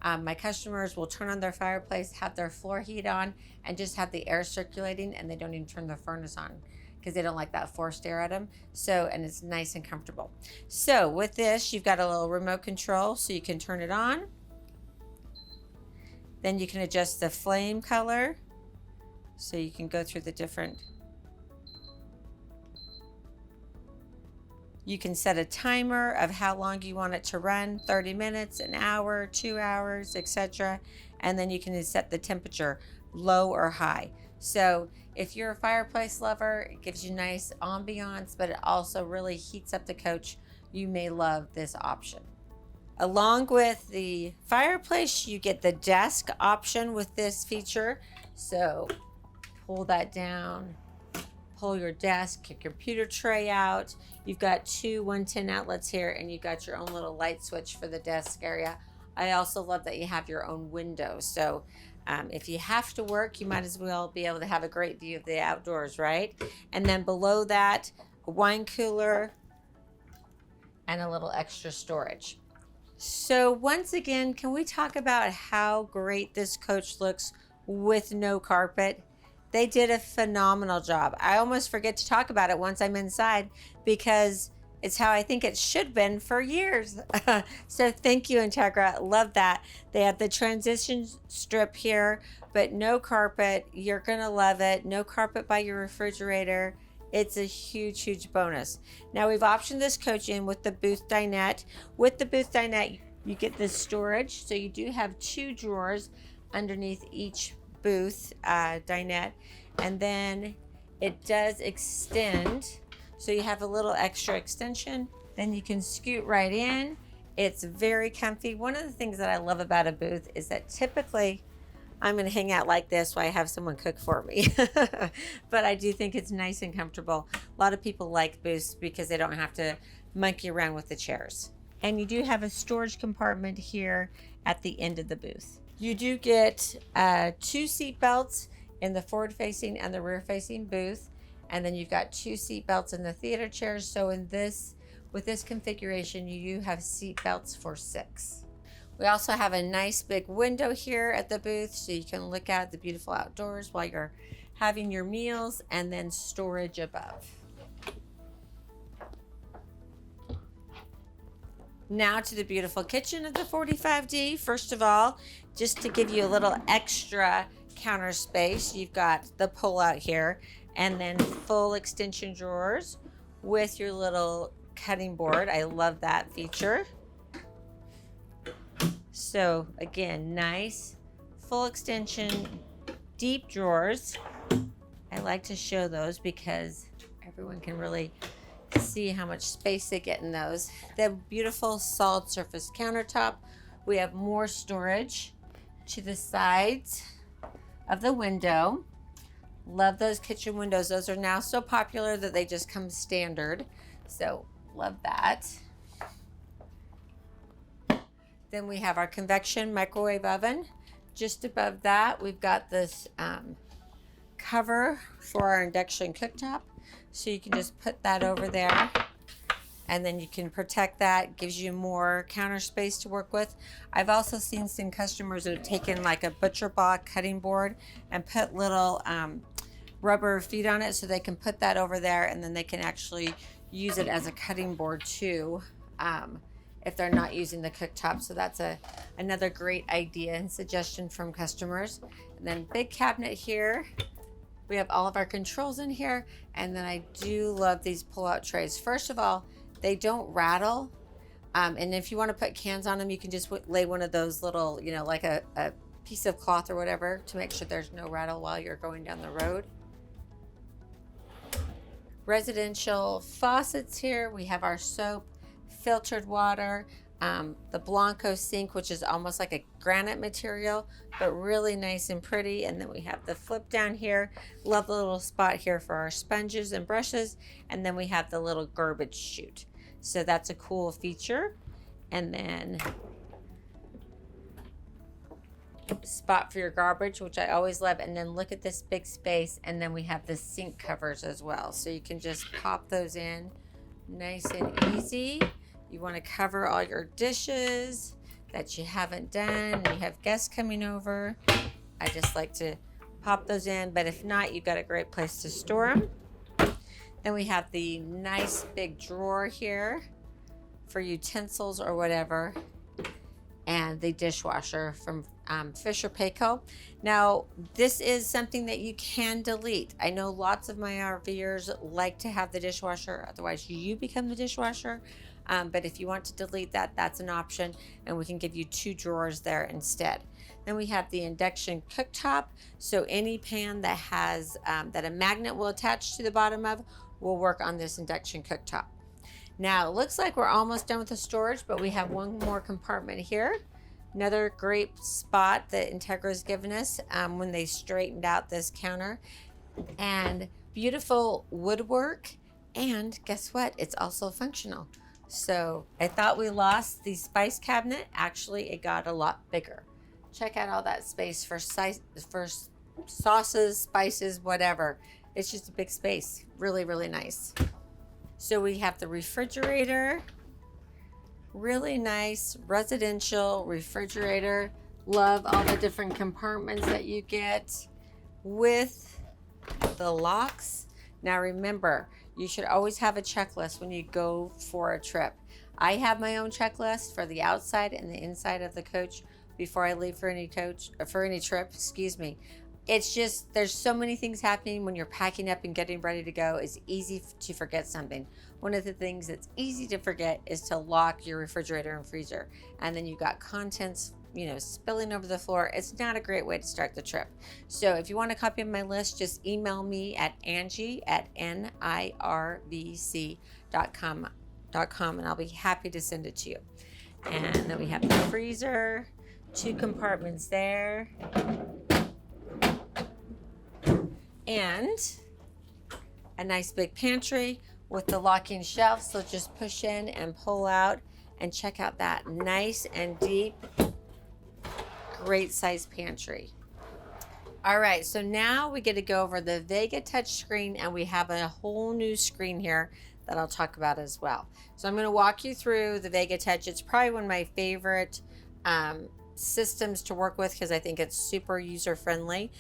of my customers will turn on their fireplace, have their floor heat on, and just have the air circulating, and they don't even turn the furnace on because they don't like that forced air at them. So, and it's nice and comfortable. So with this, you've got a little remote control, so you can turn it on. Then you can adjust the flame color, so you can go through the different. You can set a timer of how long you want it to run, 30 minutes, an hour, 2 hours, etc. And then you can set the temperature, low or high. So if you're a fireplace lover, it gives you nice ambiance, but it also really heats up the coach. You may love this option. Along with the fireplace, you get the desk option with this feature. So pull that down, pull your desk, your computer tray out. You've got two 110 outlets here, and you've got your own little light switch for the desk area. I also love that you have your own window. So if you have to work, you might as well be able to have a great view of the outdoors, right? And then below that, a wine cooler and a little extra storage. So once again, can we talk about how great this coach looks with no carpet? They did a phenomenal job. I almost forget to talk about it once I'm inside because it's how I think it should have been for years. So thank you, Entegra. Love that. They have the transition strip here, but no carpet. You're gonna love it. No carpet by your refrigerator. It's a huge, huge bonus. Now we've optioned this coach in with the booth dinette. With the booth dinette, you get this storage. So you do have 2 drawers underneath each booth dinette, and then it does extend, so you have a little extra extension. Then you can scoot right in. It's very comfy. One of the things that I love about a booth is that typically I'm going to hang out like this while I have someone cook for me. But I do think it's nice and comfortable. A lot of people like booths because they don't have to monkey around with the chairs. And you do have a storage compartment here at the end of the booth. You do get 2 seat belts in the forward facing and the rear facing booth. And then you've got 2 seat belts in the theater chairs. So with this configuration, you do have seat belts for 6. We also have a nice big window here at the booth, so you can look out the beautiful outdoors while you're having your meals, and then storage above. Now to the beautiful kitchen of the 45D. First of all, just to give you a little extra counter space, you've got the pull out here, and then full extension drawers with your little cutting board. I love that feature. So again, nice full extension, deep drawers. I like to show those because everyone can really see how much space they get in those. The beautiful solid surface countertop. We have more storage to the sides of the window. Love those kitchen windows. Those are now so popular that they just come standard. So love that. Then we have our convection microwave oven. Just above that, we've got this cover for our induction cooktop. So you can just put that over there, and then you can protect that. Gives you more counter space to work with. I've also seen some customers who have taken like a butcher block cutting board and put little rubber feet on it, so they can put that over there, and then they can actually use it as a cutting board too, if they're not using the cooktop. So that's another great idea and suggestion from customers. And then big cabinet here. We have all of our controls in here. And then I do love these pull-out trays. First of all, they don't rattle. And if you want to put cans on them, you can just lay one of those little, like a piece of cloth or whatever to make sure there's no rattle while you're going down the road. Residential faucets here. We have our soap, filtered water, the Blanco sink, which is almost like a granite material, but really nice and pretty. And then we have the flip down here. Love the little spot here for our sponges and brushes. And then we have the little garbage chute. So that's a cool feature. And then spot for your garbage, which I always love. And then look at this big space. And then we have the sink covers as well. So you can just pop those in nice and easy. You want to cover all your dishes that you haven't done. You have guests coming over. I just like to pop those in, but if not, you've got a great place to store them. Then we have the nice big drawer here for utensils or whatever, and the dishwasher from Fisher Paykel. Now, this is something that you can delete. I know lots of my RVers like to have the dishwasher, otherwise you become the dishwasher. But if you want to delete that, that's an option, and we can give you 2 drawers there instead. Then we have the induction cooktop. So any pan that has that a magnet will attach to the bottom of will work on this induction cooktop. Now it looks like we're almost done with the storage, but we have one more compartment here. Another great spot that Entegra's given us when they straightened out this counter, and beautiful woodwork. And guess what? It's also functional. So I thought we lost the spice cabinet. Actually, it got a lot bigger. Check out all that space for sauces, spices, whatever. It's just a big space. Really, really nice. So we have the refrigerator. Really nice residential refrigerator. Love all the different compartments that you get with the locks. Now remember, you should always have a checklist when you go for a trip. I have my own checklist for the outside and the inside of the coach before I leave for any trip, excuse me. It's just, there's so many things happening when you're packing up and getting ready to go. It's easy to forget something. One of the things that's easy to forget is to lock your refrigerator and freezer. And then you've got contents, spilling over the floor. It's not a great way to start the trip. So if you want a copy of my list, just email me at Angie at NIRVC.com, and I'll be happy to send it to you. And then we have the freezer, 2 compartments there, and a nice big pantry with the locking shelves. So just push in and pull out, and check out that nice and deep, great size pantry. All right, so now we get to go over the Vega touch screen, and we have a whole new screen here that I'll talk about as well. So I'm going to walk you through the Vega touch. It's probably one of my favorite systems to work with because I think it's super user friendly.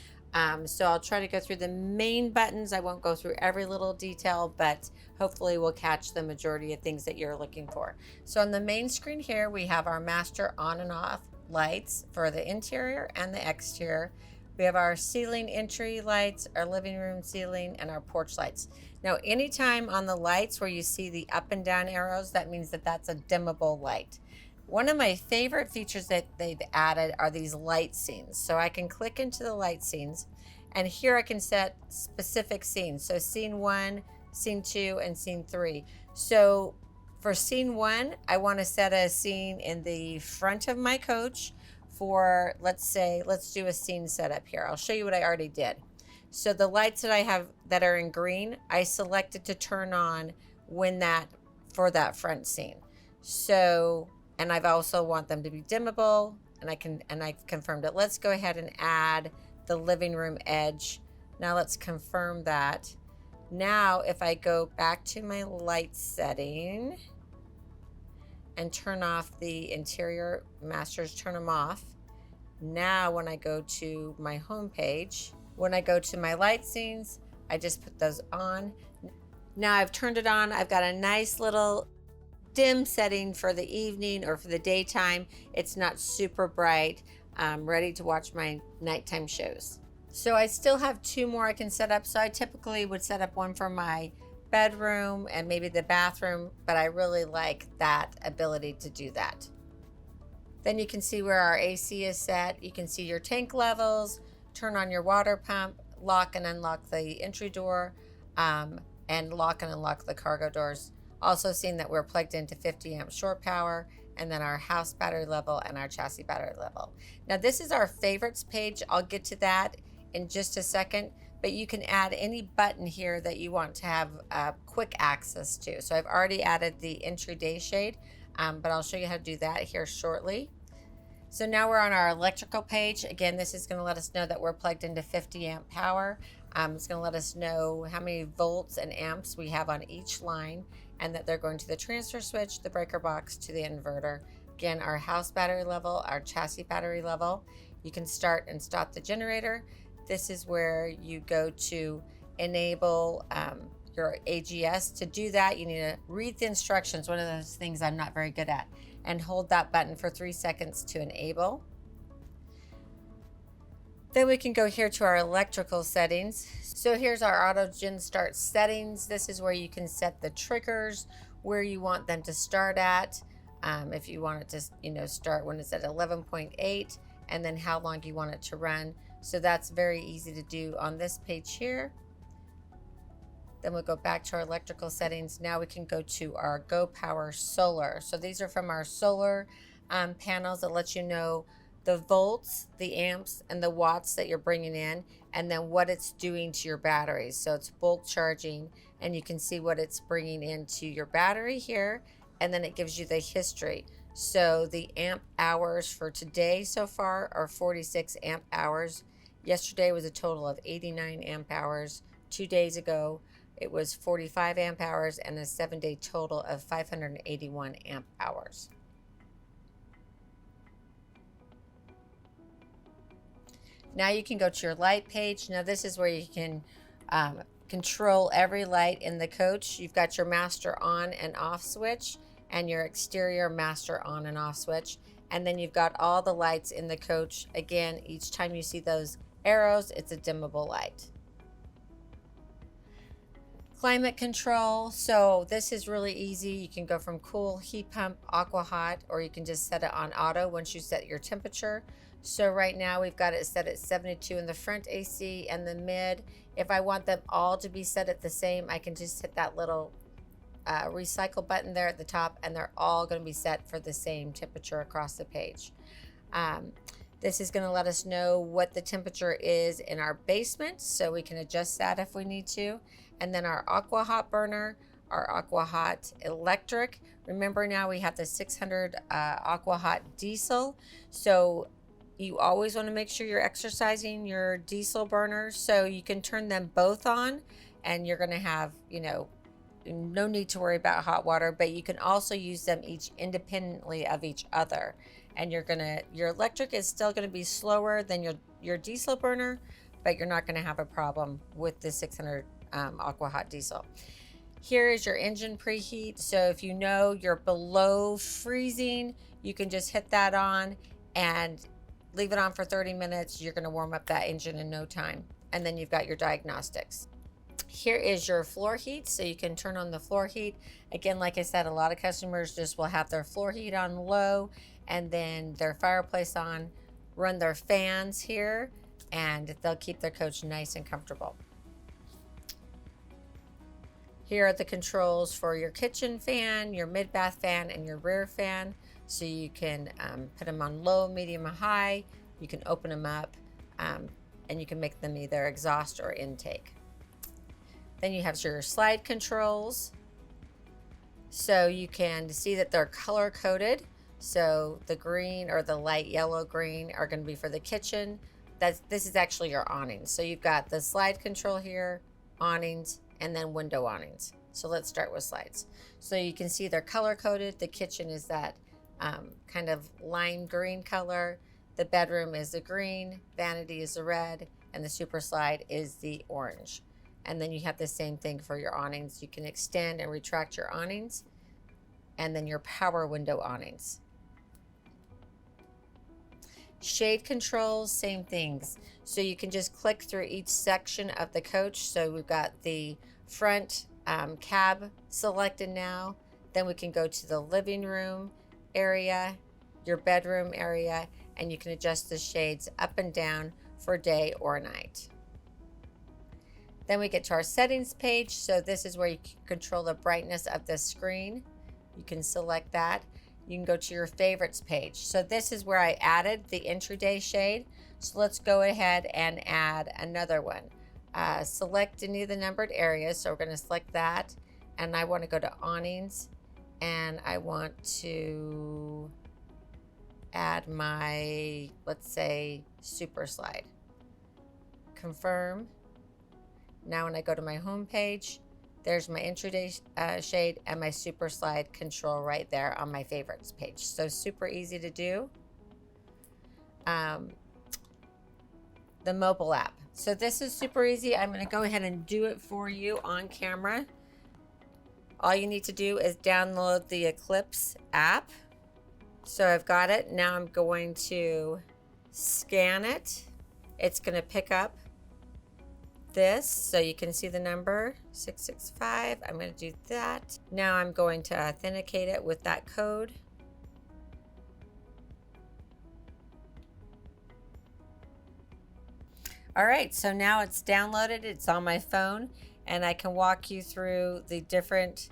So I'll try to go through the main buttons. I won't go through every little detail, but hopefully we'll catch the majority of things that you're looking for. So on the main screen here, we have our master on and off lights for the interior and the exterior. We have our ceiling entry lights, our living room ceiling, and our porch lights. Now, anytime on the lights where you see the up and down arrows, that means that that's a dimmable light. One of my favorite features that they've added are these light scenes. So I can click into the light scenes, and here I can set specific scenes. So scene 1, scene 2, and scene 3. So for scene 1, I want to set a scene in the front of my coach for, let's do a scene setup here. I'll show you what I already did. So the lights that I have that are in green, I selected to turn on for that front scene. So, and I've also want them to be dimmable, and I've confirmed it. Let's go ahead and add the living room edge. Now let's confirm that. Now, if I go back to my light setting and turn off the interior masters, turn them off. Now, when I go to my home page, when I go to my light scenes, I just put those on. Now I've turned it on. I've got a nice little dim setting for the evening or for the daytime. It's not super bright. I'm ready to watch my nighttime shows. So I still have 2 more I can set up. So I typically would set up one for my bedroom and maybe the bathroom, but I really like that ability to do that. Then you can see where our AC is set. You can see your tank levels, turn on your water pump, lock and unlock the entry door, and lock and unlock the cargo doors Also seeing that we're plugged into 50 amp shore power, and then our house battery level and our chassis battery level. Now this is our favorites page. I'll get to that in just a second, but you can add any button here that you want to have quick access to. So I've already added the entry day shade, but I'll show you how to do that here shortly. So now we're on our electrical page. Again, this is going to let us know that we're plugged into 50 amp power. It's going to let us know how many volts and amps we have on each line, and that they're going to the transfer switch, the breaker box, to the inverter. Again, our house battery level, our chassis battery level. You can start and stop the generator. This is where you go to enable your AGS. To do that, you need to read the instructions, one of those things I'm not very good at, and hold that button for 3 seconds to enable. Then we can go here to our electrical settings. So here's our auto gen start settings. This is where you can set the triggers, where you want them to start at. If you want it to, start when it's at 11.8, and then how long you want it to run. So that's very easy to do on this page here. Then we'll go back to our electrical settings. Now we can go to our Go Power Solar. So these are from our solar panels that let you know the volts, the amps, and the watts that you're bringing in, and then what it's doing to your batteries. So it's bulk charging, and you can see what it's bringing into your battery here, and then it gives you the history. So the amp hours for today so far are 46 amp hours. Yesterday was a total of 89 amp hours. 2 days ago, it was 45 amp hours, and a 7-day total of 581 amp hours. Now you can go to your light page. Now this is where you can control every light in the coach. You've got your master on and off switch, and your exterior master on and off switch. And then you've got all the lights in the coach. Again, each time you see those arrows, it's a dimmable light. Climate control. So this is really easy. You can go from cool, heat pump, aqua hot, or you can just set it on auto once you set your temperature. So right now we've got it set at 72 in the front AC and the mid. If I want them all to be set at the same, I can just hit that little recycle button there at the top, and they're all going to be set for the same temperature across the page. This is going to let us know what the temperature is in our basement, so we can adjust that if we need to. And then our aqua hot burner, our aqua hot electric. Remember, now we have the 600 aqua hot diesel, so you always want to make sure you're exercising your diesel burners, so you can turn them both on, and you're going to have, no need to worry about hot water, but you can also use them each independently of each other. And your electric is still going to be slower than your diesel burner, but you're not going to have a problem with the 600 aqua hot diesel. Here is your engine preheat. So if you know you're below freezing, you can just hit that on and leave it on for 30 minutes. You're going to warm up that engine in no time. And then you've got your diagnostics. Here is your floor heat, so you can turn on the floor heat. Again, like I said, a lot of customers just will have their floor heat on low and then their fireplace on, run their fans here, and they'll keep their coach nice and comfortable. Here are the controls for your kitchen fan, your mid-bath fan, and your rear fan. So you can put them on low, medium, or high. You can open them up, and you can make them either exhaust or intake. Then you have your slide controls. So you can see that they're color coded. So the green or the light yellow green are going to be for the kitchen. This is actually your awnings. So you've got the slide control here, awnings, and then window awnings. So let's start with slides. So you can see they're color coded. The kitchen is that kind of lime green color. The bedroom is the green, vanity is the red, and the super slide is the orange. And then you have the same thing for your awnings. You can extend and retract your awnings, and then your power window awnings. Shade controls, same things. So you can just click through each section of the coach. So we've got the front cab selected now. Then we can go to the living room area, your bedroom area, and you can adjust the shades up and down for day or night. Then we get to our settings page. So this is where you can control the brightness of the screen. You can select that. You can go to your favorites page. So this is where I added the intraday shade. So let's go ahead and add another one. Select any of the numbered areas. So we're going to select that. And I want to go to awnings. And I want to add my, let's say, super slide. Confirm. Now when I go to my home page, there's my intraday shade and my super slide control right there on my favorites page. So super easy to do. The mobile app. So this is super easy. I'm going to go ahead and do it for you on camera. All you need to do is download the Eclipse app. So I've got it. Now I'm going to scan it. It's going to pick up this, so you can see the number 665. I'm going to do that. Now I'm going to authenticate it with that code. All right, so now it's downloaded. It's on my phone, and I can walk you through the different,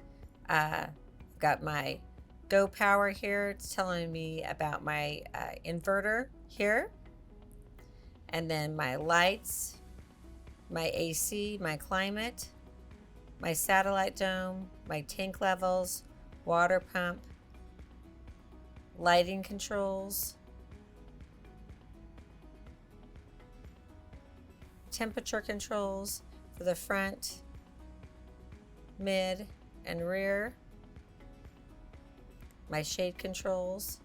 got my Go Power here. It's telling me about my inverter here, and then my lights, my AC, my climate, my satellite dome, my tank levels, water pump, lighting controls, temperature controls for the front, mid, and rear, my shade controls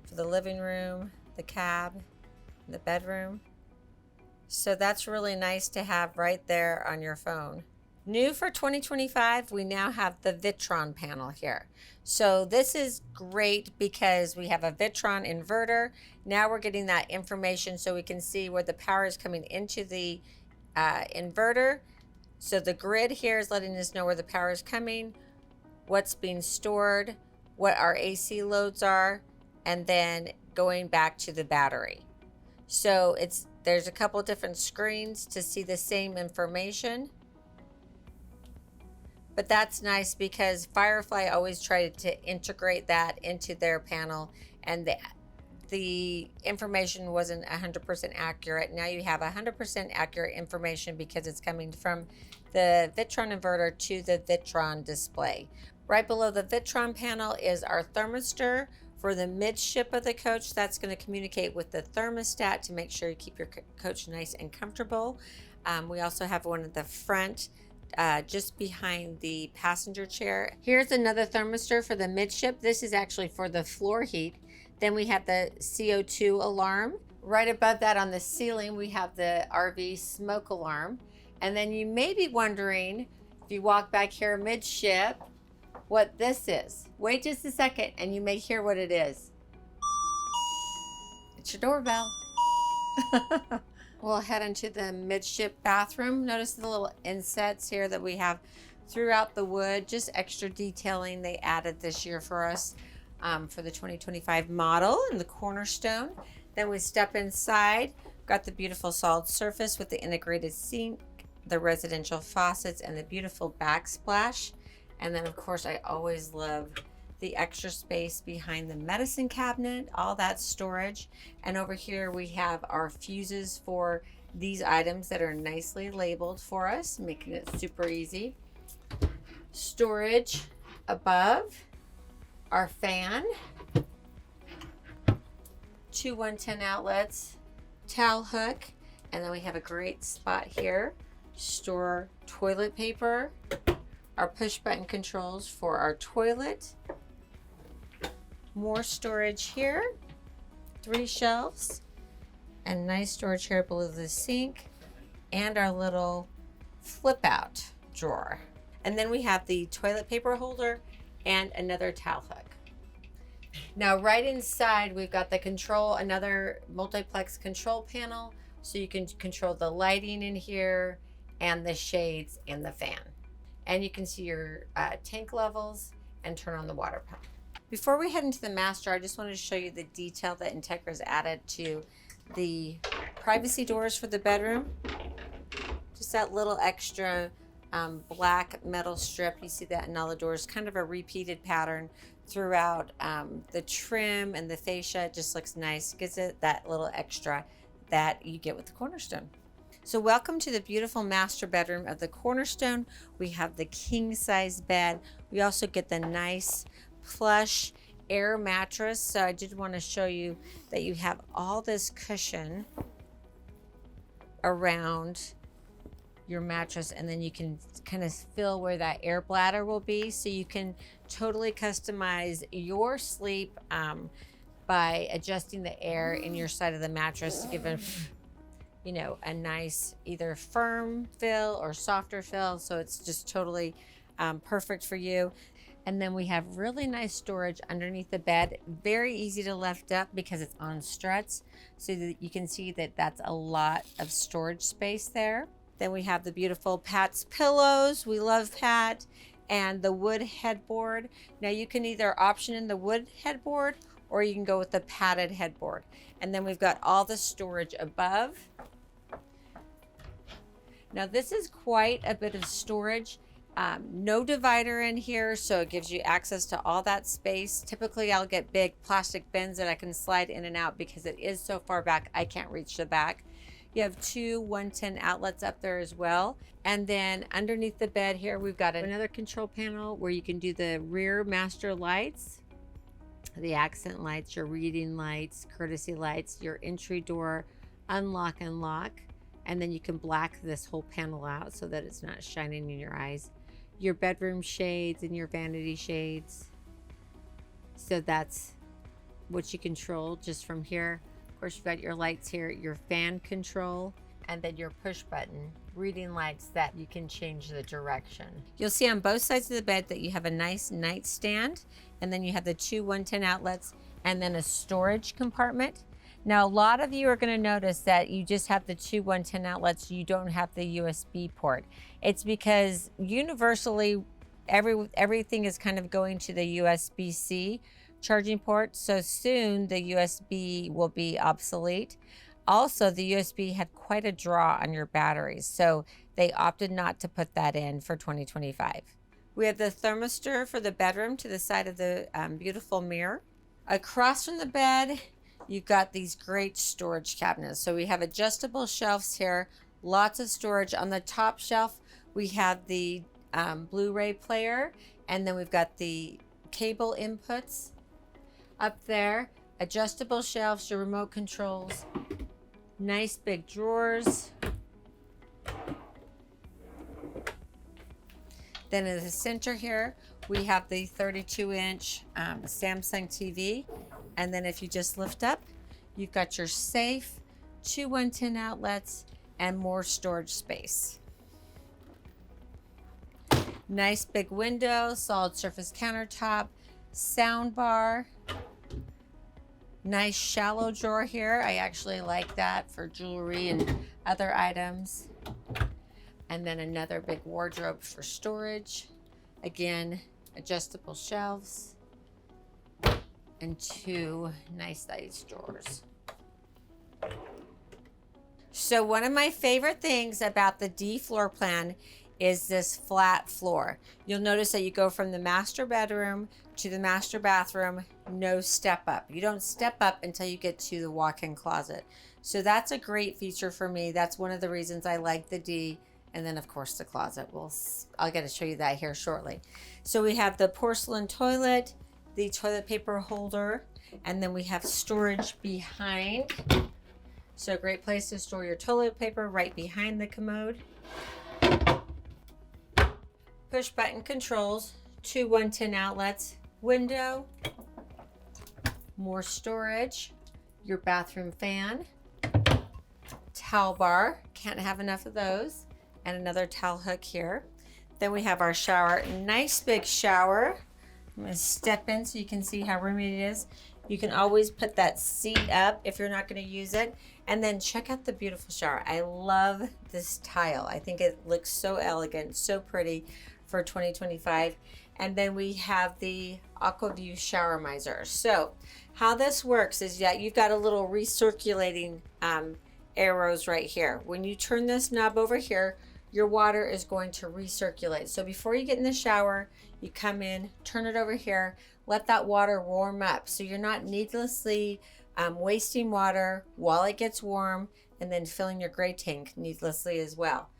for the living room, the cab, and the bedroom. So that's really nice to have right there on your phone. New for 2025, we now have the Vitron panel here. So this is great because we have a Vitron inverter. Now we're getting that information so we can see where the power is coming into the inverter. So the grid here is letting us know where the power is coming, what's being stored, what our AC loads are, and then going back to the battery. So there's a couple different screens to see the same information. But that's nice because Firefly always tried to integrate that into their panel, and the information wasn't 100% accurate. Now you have 100% accurate information because it's coming from the Vitron inverter to the Vitron display. Right below the Vitron panel is our thermistor for the midship of the coach. That's going to communicate with the thermostat to make sure you keep your coach nice and comfortable. We also have one at the front, just behind the passenger chair. Here's another thermistor for the midship. This is actually for the floor heat. Then we have the CO2 alarm. Right above that on the ceiling, we have the RV smoke alarm. And then you may be wondering, if you walk back here midship, what this is. Wait just a second and you may hear what it is. It's your doorbell. We'll head into the midship bathroom. Notice the little insets here that we have throughout the wood, just extra detailing they added this year for us for the 2025 model in the Cornerstone. Then we step inside, got the beautiful solid surface with the integrated sink, the residential faucets, and the beautiful backsplash. And then of course I always love the extra space behind the medicine cabinet, all that storage. And over here we have our fuses for these items that are nicely labeled for us, making it super easy. Storage above, our fan, 2 110 outlets, towel hook, and then we have a great spot here. Store toilet paper, our push button controls for our toilet, more storage here, 3 shelves, and nice storage here below the sink, and our little flip out drawer. And then we have the toilet paper holder and another towel hook. Now right inside we've got the control, another multiplex control panel, so you can control the lighting in here and the shades and the fan. And you can see your tank levels and turn on the water pump. Before we head into the master, I just wanted to show you the detail that Entegra's added to the privacy doors for the bedroom. Just that little extra black metal strip. You see that in all the doors, kind of a repeated pattern throughout. The trim and the fascia just looks nice. Gives it that little extra that you get with the Cornerstone. So welcome to the beautiful master bedroom of the Cornerstone. We have the king size bed. We also get the nice plush air mattress. So I did want to show you that you have all this cushion around your mattress, and then you can kind of feel where that air bladder will be, so you can totally customize your sleep by adjusting the air in your side of the mattress to give it, you know, a nice either firm fill or softer fill. So it's just totally perfect for you. And then we have really nice storage underneath the bed. Very easy to lift up because it's on struts, so that you can see that that's a lot of storage space there. Then we have the beautiful Pat's pillows. We love Pat. And the wood headboard. Now you can either option in the wood headboard, or you can go with the padded headboard. And then we've got all the storage above. Now this is quite a bit of storage. No divider in here, so it gives you access to all that space. Typically I'll get big plastic bins that I can slide in and out because it is so far back I can't reach the back. You have two 110 outlets up there as well. And then underneath the bed here, we've got another control panel where you can do the rear master lights, the accent lights, your reading lights, courtesy lights, your entry door, unlock and lock. And then you can black this whole panel out so that it's not shining in your eyes. Your bedroom shades and your vanity shades. So that's what you control just from here. Of course, you've got your lights here, your fan control, and then your push button reading lights that you can change the direction. You'll see on both sides of the bed that you have a nice nightstand, and then you have the two 110 outlets and then a storage compartment. Now, a lot of you are going to notice that you just have the two 110 outlets. You don't have the USB port. It's because universally everything is kind of going to the USB-C charging port. So soon the USB will be obsolete. Also, the USB had quite a draw on your batteries, so they opted not to put that in for 2025. We have the thermistor for the bedroom to the side of the beautiful mirror. Across from the bed, you've got these great storage cabinets. So we have adjustable shelves here, lots of storage. On the top shelf, we have the Blu-ray player, and then we've got the cable inputs up there, adjustable shelves, your remote controls, nice big drawers. Then in the center here, we have the 32-inch Samsung TV. And then if you just lift up, you've got your safe, two 110 outlets, and more storage space. Nice big window, solid surface countertop, sound bar. Nice shallow drawer here. I actually like that for jewelry and other items. And then another big wardrobe for storage. Again, adjustable shelves and two nice sized drawers. So one of my favorite things about the D floor plan is this flat floor. You'll notice that you go from the master bedroom to the master bathroom, no step up. You don't step up until you get to the walk-in closet. So that's a great feature for me. That's one of the reasons I like the D. And then of course the closet. I'll get to show you that here shortly. So we have the porcelain toilet, the toilet paper holder, and then we have storage behind. So a great place to store your toilet paper right behind the commode. Push button controls, two 110 outlets, window, more storage, your bathroom fan, towel bar, can't have enough of those, and another towel hook here. Then we have our shower, nice big shower. I'm gonna step in so you can see how roomy it is. You can always put that seat up if you're not gonna use it. And then check out the beautiful shower. I love this tile. I think it looks so elegant, so pretty for 2025. And then we have the AquaView shower miser. So how this works is that you've got a little recirculating arrows right here. When you turn this knob over here, your water is going to recirculate. So before you get in the shower, you come in, turn it over here, let that water warm up. So you're not needlessly wasting water while it gets warm and then filling your gray tank needlessly as well.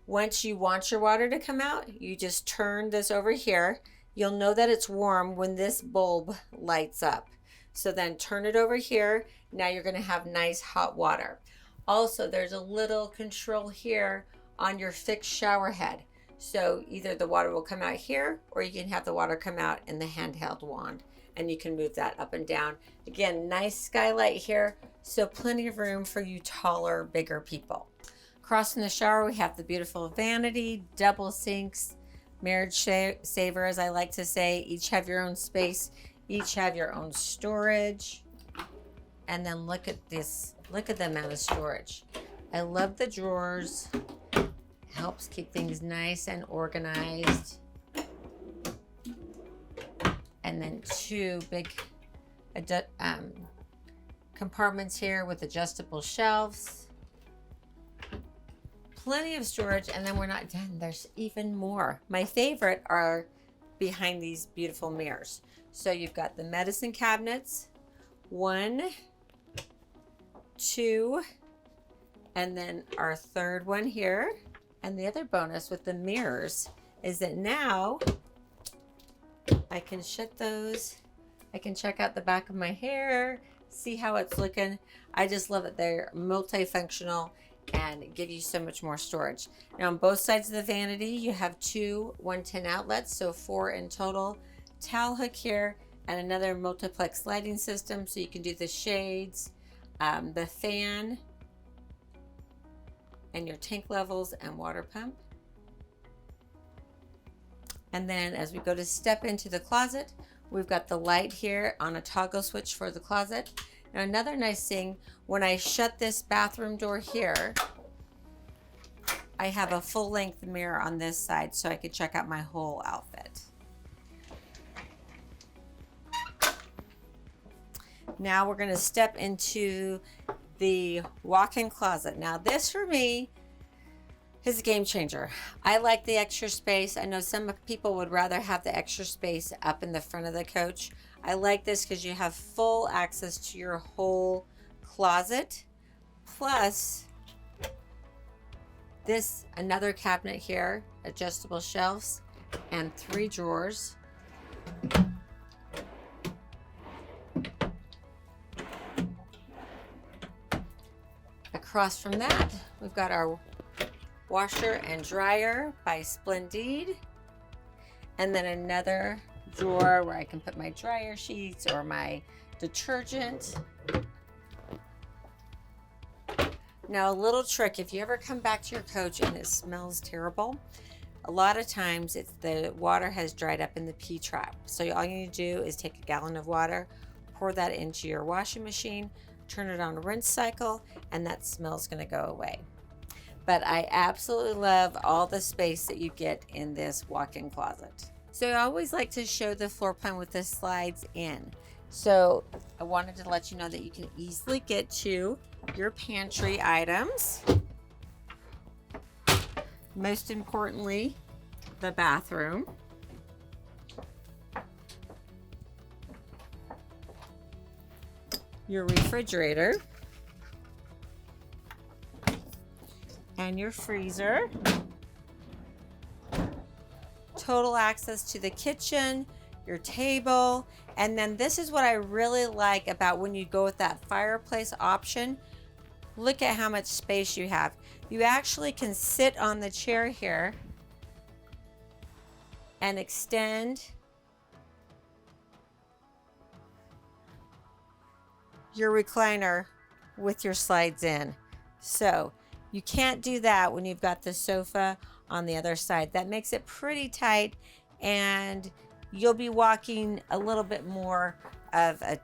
Once you want your water to come out, you just turn this over here. You'll know that it's warm when this bulb lights up. So then turn it over here. Now you're gonna have nice hot water. Also, there's a little control here on your fixed shower head. So either the water will come out here or you can have the water come out in the handheld wand and you can move that up and down. Again, nice skylight here, so plenty of room for you taller, bigger people. Across from the shower, we have the beautiful vanity, double sinks, marriage saver, as I like to say. Each have your own space, each have your own storage. And then look at this, look at the amount of storage. I love the drawers. Helps keep things nice and organized. And then two big compartments here with adjustable shelves. Plenty of storage, and then we're not done. There's even more. My favorite are behind these beautiful mirrors. So you've got the medicine cabinets, 1, 2, and then our third one here. And the other bonus with the mirrors is that now I can shut those. I can check out the back of my hair, see how it's looking. I just love it. They're multifunctional and give you so much more storage. Now on both sides of the vanity, you have two 110 outlets, so 4 in total. Towel hook here and another multiplex lighting system, so you can do the shades, the fan, and your tank levels and water pump. And then as we go to step into the closet, we've got the light here on a toggle switch for the closet. Now another nice thing, when I shut this bathroom door here, I have a full length mirror on this side so I could check out my whole outfit. Now we're gonna step into the walk-in closet. Now this for me is a game changer. I like the extra space. I know some people would rather have the extra space up in the front of the coach. I like this because you have full access to your whole closet. Plus this, another cabinet here, adjustable shelves, and 3 drawers. Across from that, we've got our washer and dryer by Splendide. And then another drawer where I can put my dryer sheets or my detergent. Now a little trick, if you ever come back to your coach and it smells terrible, a lot of times it's the water has dried up in the P-trap. So all you need to do is take a gallon of water, pour that into your washing machine, turn it on a rinse cycle, and that smell's gonna go away. But I absolutely love all the space that you get in this walk-in closet. So I always like to show the floor plan with the slides in. So I wanted to let you know that you can easily get to your pantry items. Most importantly, the bathroom. Your refrigerator. And your freezer. Total access to the kitchen, your table, and then this is what I really like about when you go with that fireplace option. Look at how much space you have. You actually can sit on the chair here and extend your recliner with your slides in. So you can't do that when you've got the sofa on the other side. That makes it pretty tight, and you'll be walking a little bit more of a,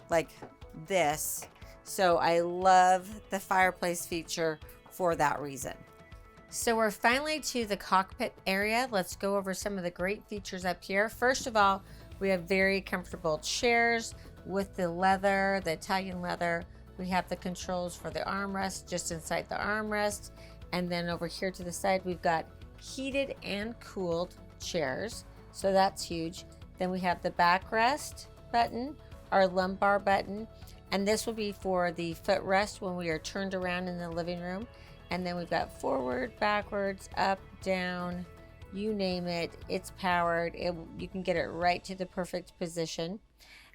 like this. So I love the fireplace feature for that reason. So we're finally to the cockpit area. Let's go over some of the great features up here. First of all, we have very comfortable chairs with the leather, the Italian leather. We have the controls for the armrest just inside the armrest. And then over here to the side, we've got heated and cooled chairs. So that's huge. Then we have the backrest button, our lumbar button, and this will be for the footrest when we are turned around in the living room. And then we've got forward, backwards, up, down, you name it, it's powered. You can get it right to the perfect position.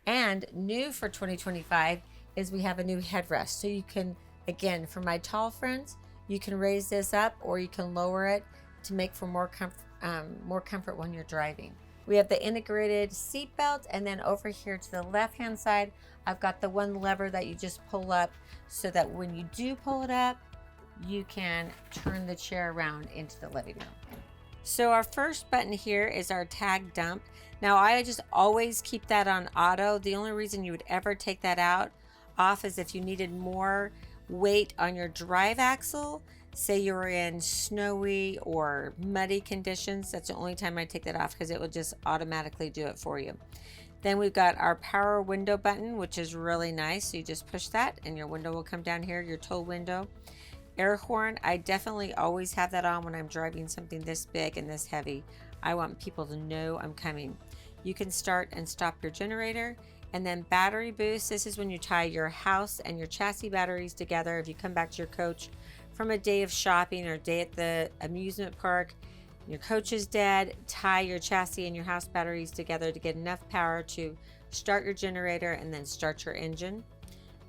And new for 2025 is we have a new headrest. So you can, again, for my tall friends, you can raise this up or you can lower it to make for more comfort when you're driving. We have the integrated seat belt, and then over here to the left-hand side, I've got the one lever that you just pull up so that when you do pull it up, you can turn the chair around into the living room. So our first button here is our tag dump. Now I just always keep that on auto. The only reason you would ever take that off is if you needed more weight on your drive axle. Say you were in snowy or muddy conditions, that's the only time I take that off because it will just automatically do it for you. Then we've got our power window button, which is really nice. So you just push that and your window will come down here, your tow window. Air horn, I definitely always have that on when I'm driving something this big and this heavy. I want people to know I'm coming. You can start and stop your generator. And then battery boost, this is when you tie your house and your chassis batteries together. If you come back to your coach from a day of shopping or a day at the amusement park, your coach is dead, tie your chassis and your house batteries together to get enough power to start your generator and then start your engine.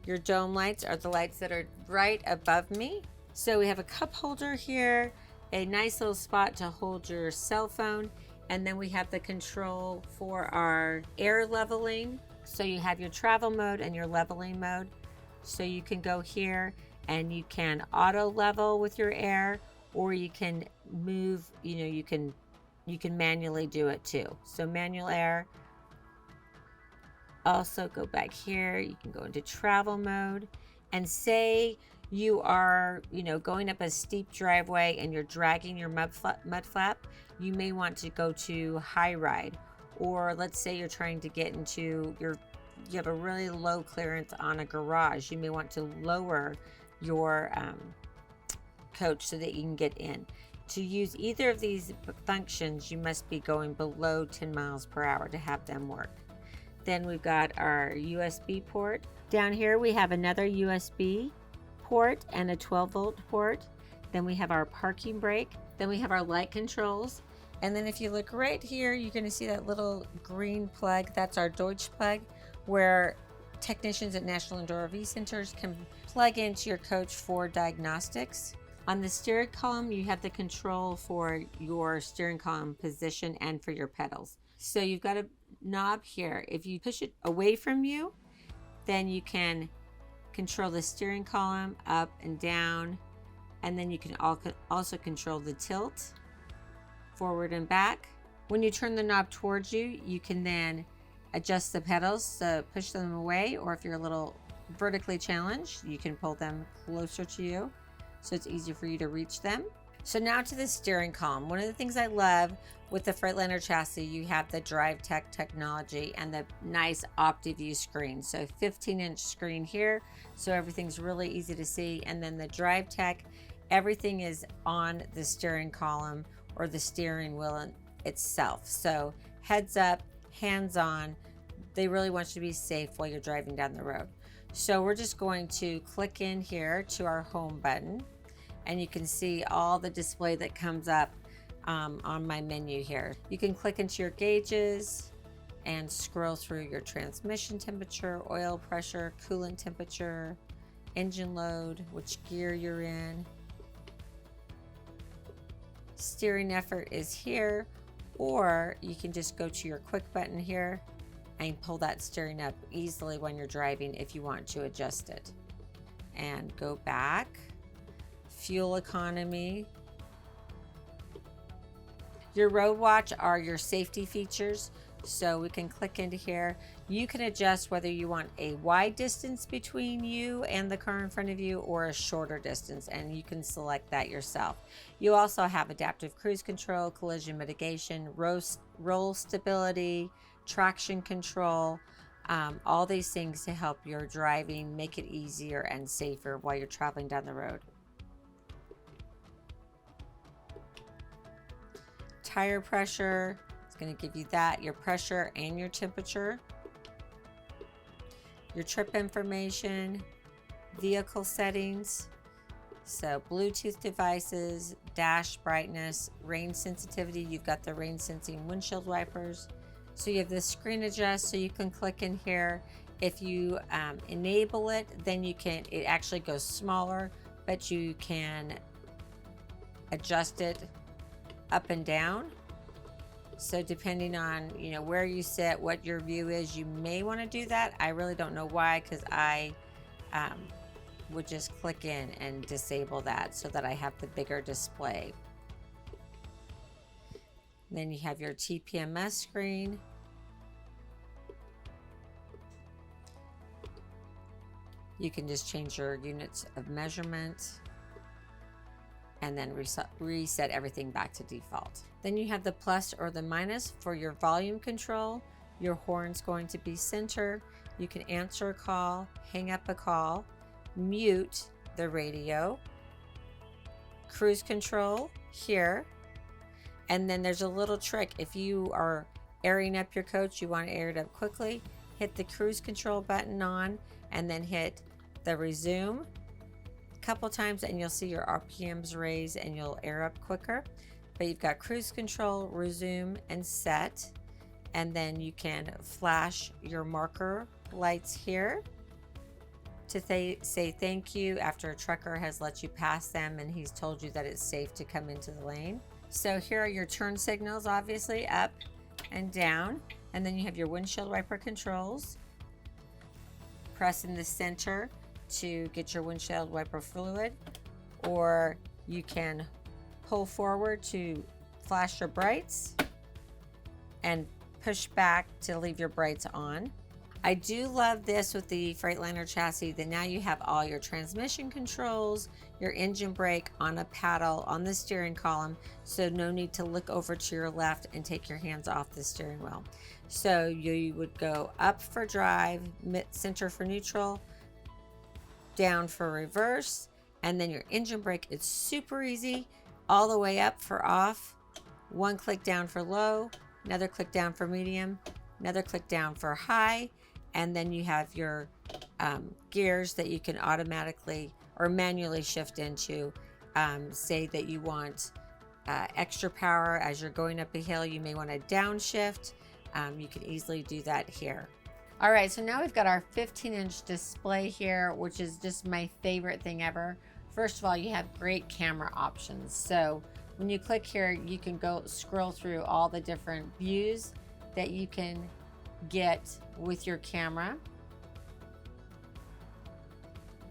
Your dome lights are the lights that are right above me. So we have a cup holder here, a nice little spot to hold your cell phone, and then we have the control for our air leveling. So you have your travel mode and your leveling mode. So you can go here and you can auto level with your air, or you can move, you can manually do it too. So manual air. Also go back here, you can go into travel mode, and say you are, going up a steep driveway and you're dragging your mud flap, you may want to go to high ride. Or let's say you're trying to get into you have a really low clearance on a garage. You may want to lower your coach so that you can get in. To use either of these functions, you must be going below 10 miles per hour to have them work. Then we've got our USB port. Down here we have another USB port and a 12-volt port. Then we have our parking brake. Then we have our light controls. And then if you look right here, you're going to see that little green plug. That's our Deutsch plug, where technicians at National Indoor RV Centers can plug into your coach for diagnostics. On the steering column, you have the control for your steering column position and for your pedals. So you've got a knob here. If you push it away from you, then you can control the steering column up and down, and then you can also control the tilt forward and back. When you turn the knob towards you, you can then adjust the pedals to push them away, or if you're a little vertically challenged, you can pull them closer to you so it's easier for you to reach them. So now to the steering column. One of the things I love with the Freightliner chassis, you have the Drive Tech technology and the nice OptiView screen. So 15-inch screen here, so everything's really easy to see. And then the Drive Tech, everything is on the steering column or the steering wheel itself. So heads up, hands on. They really want you to be safe while you're driving down the road. So we're just going to click in here to our home button, and you can see all the display that comes up on my menu here. You can click into your gauges and scroll through your transmission temperature, oil pressure, coolant temperature, engine load, which gear you're in. Steering effort is here, or you can just go to your quick button here and pull that steering up easily when you're driving if you want to adjust it. And go back. Fuel economy. Your road watch are your safety features. So we can click into here. You can adjust whether you want a wide distance between you and the car in front of you or a shorter distance, and you can select that yourself. You also have adaptive cruise control, collision mitigation, roll stability, traction control, all these things to help your driving, make it easier and safer while you're traveling down the road. Tire pressure. It's going to give you that, your pressure and your temperature, your trip information, vehicle settings, so Bluetooth devices, dash brightness, rain sensitivity. You've got the rain sensing windshield wipers. So you have the screen adjust, so you can click in here. If you enable it, then it actually goes smaller, but you can adjust it up and down. So depending on, where you sit, what your view is, you may want to do that. I really don't know why, because I would just click in and disable that so that I have the bigger display. Then you have your TPMS screen. You can just change your units of measurement and then reset everything back to default. Then you have the plus or the minus for your volume control. Your horn's going to be center. You can answer a call, hang up a call, mute the radio, cruise control here. And then there's a little trick. If you are airing up your coach, you want to air it up quickly, hit the cruise control button on and then hit the resume couple times and you'll see your RPMs raise and you'll air up quicker. But you've got cruise control, resume, and set. And then you can flash your marker lights here to say thank you after a trucker has let you pass them and he's told you that it's safe to come into the lane. So here are your turn signals, obviously up and down. And then you have your windshield wiper controls. Press in the center to get your windshield wiper fluid, or you can pull forward to flash your brights and push back to leave your brights on. I do love this with the Freightliner chassis that now you have all your transmission controls, your engine brake on a paddle on the steering column, so no need to look over to your left and take your hands off the steering wheel. So you would go up for drive, center for neutral, down for reverse, and then your engine brake is super easy, all the way up for off, one click down for low, another click down for medium, another click down for high, and then you have your gears that you can automatically or manually shift into. Say that you want extra power as you're going up a hill, you may want to downshift. You can easily do that here. All right, so now we've got our 15-inch display here, which is just my favorite thing ever. First of all, you have great camera options. So when you click here, you can go scroll through all the different views that you can get with your camera.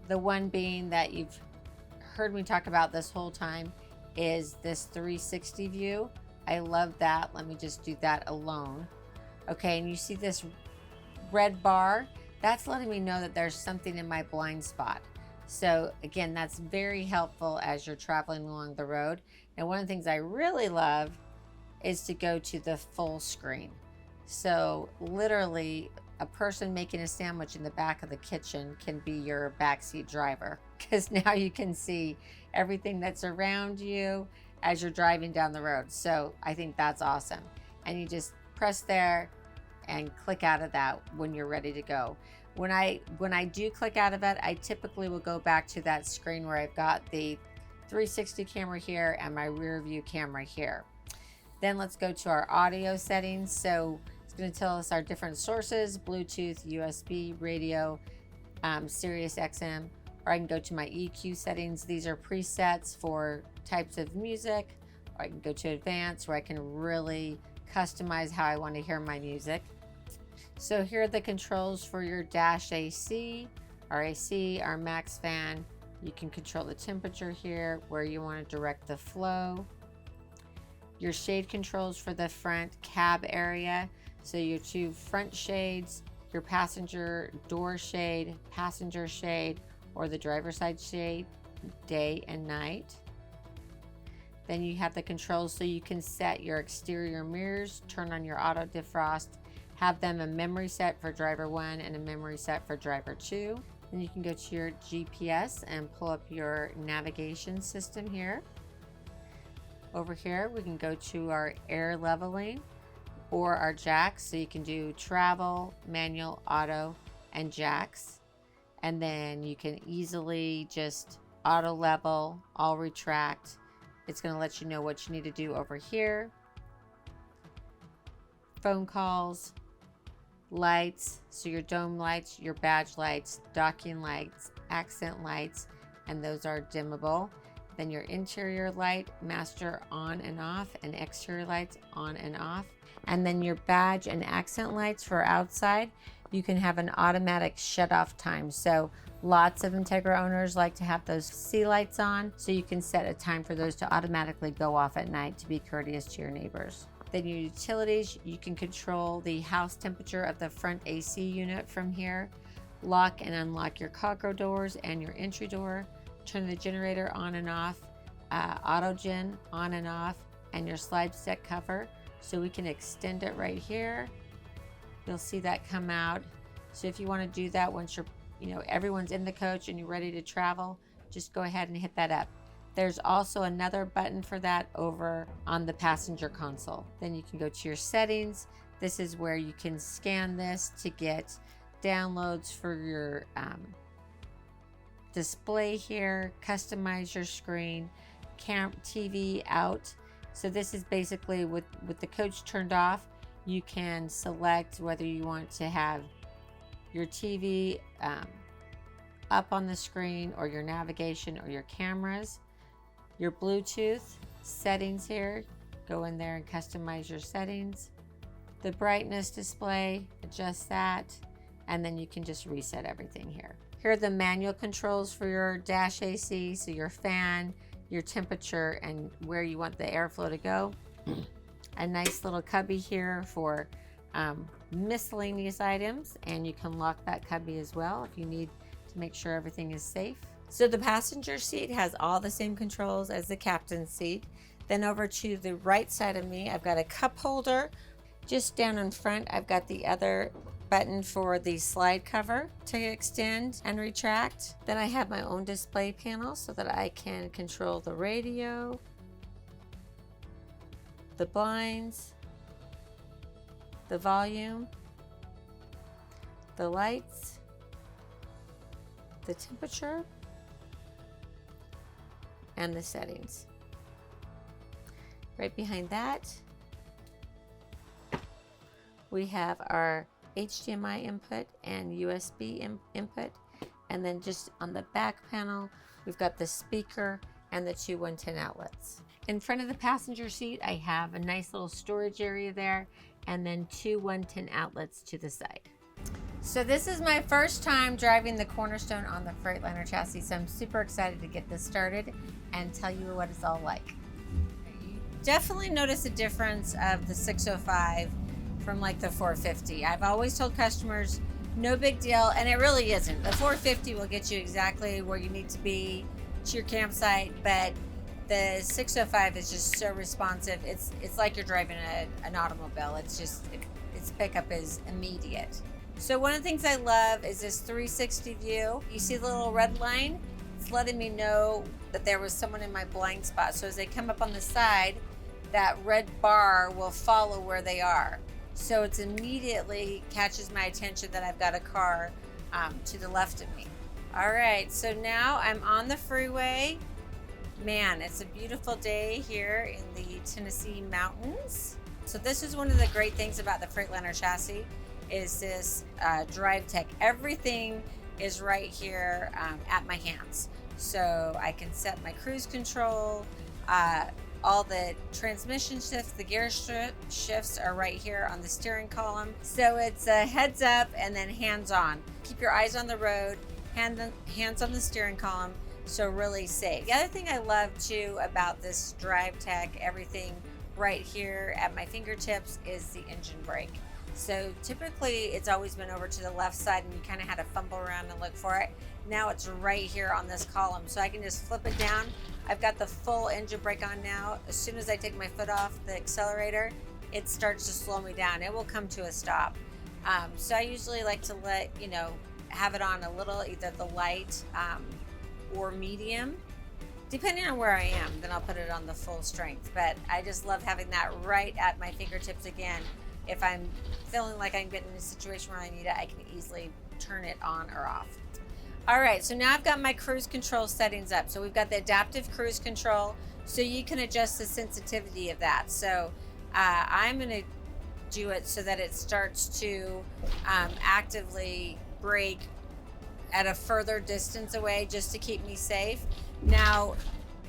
The one being that you've heard me talk about this whole time is this 360 view. I love that. Let me just do that alone. Okay, and you see this red bar, that's letting me know that there's something in my blind spot. So again, that's very helpful as you're traveling along the road. Now, one of the things I really love is to go to the full screen. So literally a person making a sandwich in the back of the kitchen can be your backseat driver, because now you can see everything that's around you as you're driving down the road. So I think that's awesome. And you just press there and click out of that when you're ready to go. When I do click out of it, I typically will go back to that screen where I've got the 360 camera here and my rear view camera here. Then let's go to our audio settings. So it's going to tell us our different sources: Bluetooth, USB, radio, Sirius XM, or I can go to my EQ settings. These are presets for types of music, or I can go to advanced where I can really customize how I want to hear my music. So here are the controls for your dash AC, our AC, our max fan. You can control the temperature here, where you want to direct the flow. Your shade controls for the front cab area. So your two front shades, your passenger door shade, passenger shade, or the driver's side shade, day and night. Then you have the controls so you can set your exterior mirrors, turn on your auto defrost, have them a memory set for driver 1 and a memory set for driver 2. Then you can go to your GPS and pull up your navigation system here. Over here, we can go to our air leveling or our jacks. So you can do travel, manual, auto, and jacks. And then you can easily just auto level, all retract. It's going to let you know what you need to do over here. Phone calls, lights, so your dome lights, your badge lights, docking lights, accent lights, and those are dimmable. Then your interior light, master on and off, and exterior lights on and off. And then your badge and accent lights for outside, you can have an automatic shut off time. So lots of Entegra owners like to have those sea lights on, so you can set a time for those to automatically go off at night to be courteous to your neighbors. Then your utilities, you can control the house temperature of the front AC unit from here, lock and unlock your cargo doors and your entry door, turn the generator on and off, auto gen on and off, and your slide set cover. So we can extend it right here. You'll see that come out. So if you want to do that once you're, everyone's in the coach and you're ready to travel, just go ahead and hit that up. There's also another button for that over on the passenger console. Then you can go to your settings. This is where you can scan this to get downloads for your display here, customize your screen, TV out. So this is basically with the coach turned off, you can select whether you want to have your TV up on the screen, or your navigation, or your cameras. Your Bluetooth settings here, go in there and customize your settings. The brightness display, adjust that, and then you can just reset everything here. Here are the manual controls for your dash AC, so your fan, your temperature, and where you want the airflow to go. A nice little cubby here for miscellaneous items, and you can lock that cubby as well if you need to make sure everything is safe. So the passenger seat has all the same controls as the captain's seat. Then over to the right side of me, I've got a cup holder. Just down in front, I've got the other button for the slide cover to extend and retract. Then I have my own display panel so that I can control the radio, the blinds, the volume, the lights, the temperature, and the settings. Right behind that, we have our HDMI input and USB input. And then just on the back panel, we've got the speaker and the two 110 outlets. In front of the passenger seat, I have a nice little storage area there, and then two 110 outlets to the side. So this is my first time driving the Cornerstone on the Freightliner chassis, so I'm super excited to get this started and tell you what it's all like. You definitely notice a difference of the 605 from like the 450. I've always told customers, no big deal, and it really isn't. The 450 will get you exactly where you need to be to your campsite, but the 605 is just so responsive. It's like you're driving an automobile. Its pickup is immediate. So one of the things I love is this 360 view. You see the little red line? It's letting me know that there was someone in my blind spot. So as they come up on the side, that red bar will follow where they are. So it's immediately catches my attention that I've got a car to the left of me. All right, so now I'm on the freeway. Man, it's a beautiful day here in the Tennessee mountains. So this is one of the great things about the Freightliner chassis is this drive tech. Everything is right here at my hands. So I can set my cruise control, all the transmission shifts, the gear shifts are right here on the steering column. So it's a heads up and then hands on. Keep your eyes on the road, hands on the steering column, so really safe. The other thing I love too about this drive tech, everything right here at my fingertips, is the engine brake. So typically it's always been over to the left side and you kind of had to fumble around and look for it. Now it's right here on this column. So I can just flip it down. I've got the full engine brake on now. As soon as I take my foot off the accelerator, it starts to slow me down. It will come to a stop. So I usually like to have it on a little, either the light or medium, depending on where I am. Then I'll put it on the full strength. But I just love having that right at my fingertips again. If I'm feeling like I'm getting in a situation where I need it, I can easily turn it on or off. All right, so now I've got my cruise control settings up. So we've got the adaptive cruise control, so you can adjust the sensitivity of that. So I'm gonna do it so that it starts to actively brake at a further distance away, just to keep me safe. Now,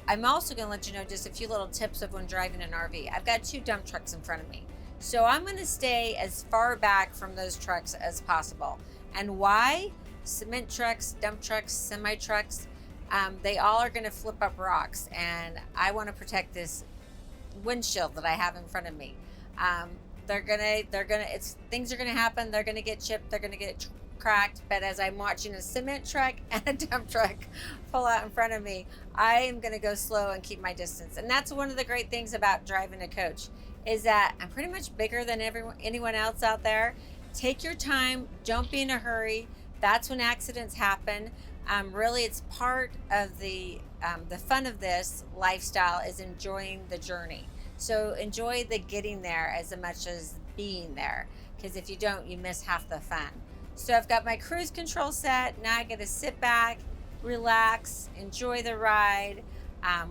I'm also gonna let you know just a few little tips of when driving an RV. I've got 2 dump trucks in front of me. So I'm gonna stay as far back from those trucks as possible. And why? Cement trucks, dump trucks, semi trucks, they all are gonna flip up rocks, and I wanna protect this windshield that I have in front of me. Things are gonna happen. They're gonna get chipped, they're gonna get cracked. But as I'm watching a cement truck and a dump truck pull out in front of me, I am gonna go slow and keep my distance. And that's one of the great things about driving a coach, is that I'm pretty much bigger than anyone else out there. Take your time, don't be in a hurry. That's when accidents happen. Really, it's part of the fun of this lifestyle is enjoying the journey. So enjoy the getting there as much as being there, because if you don't, you miss half the fun. So I've got my cruise control set. Now I get to sit back, relax, enjoy the ride.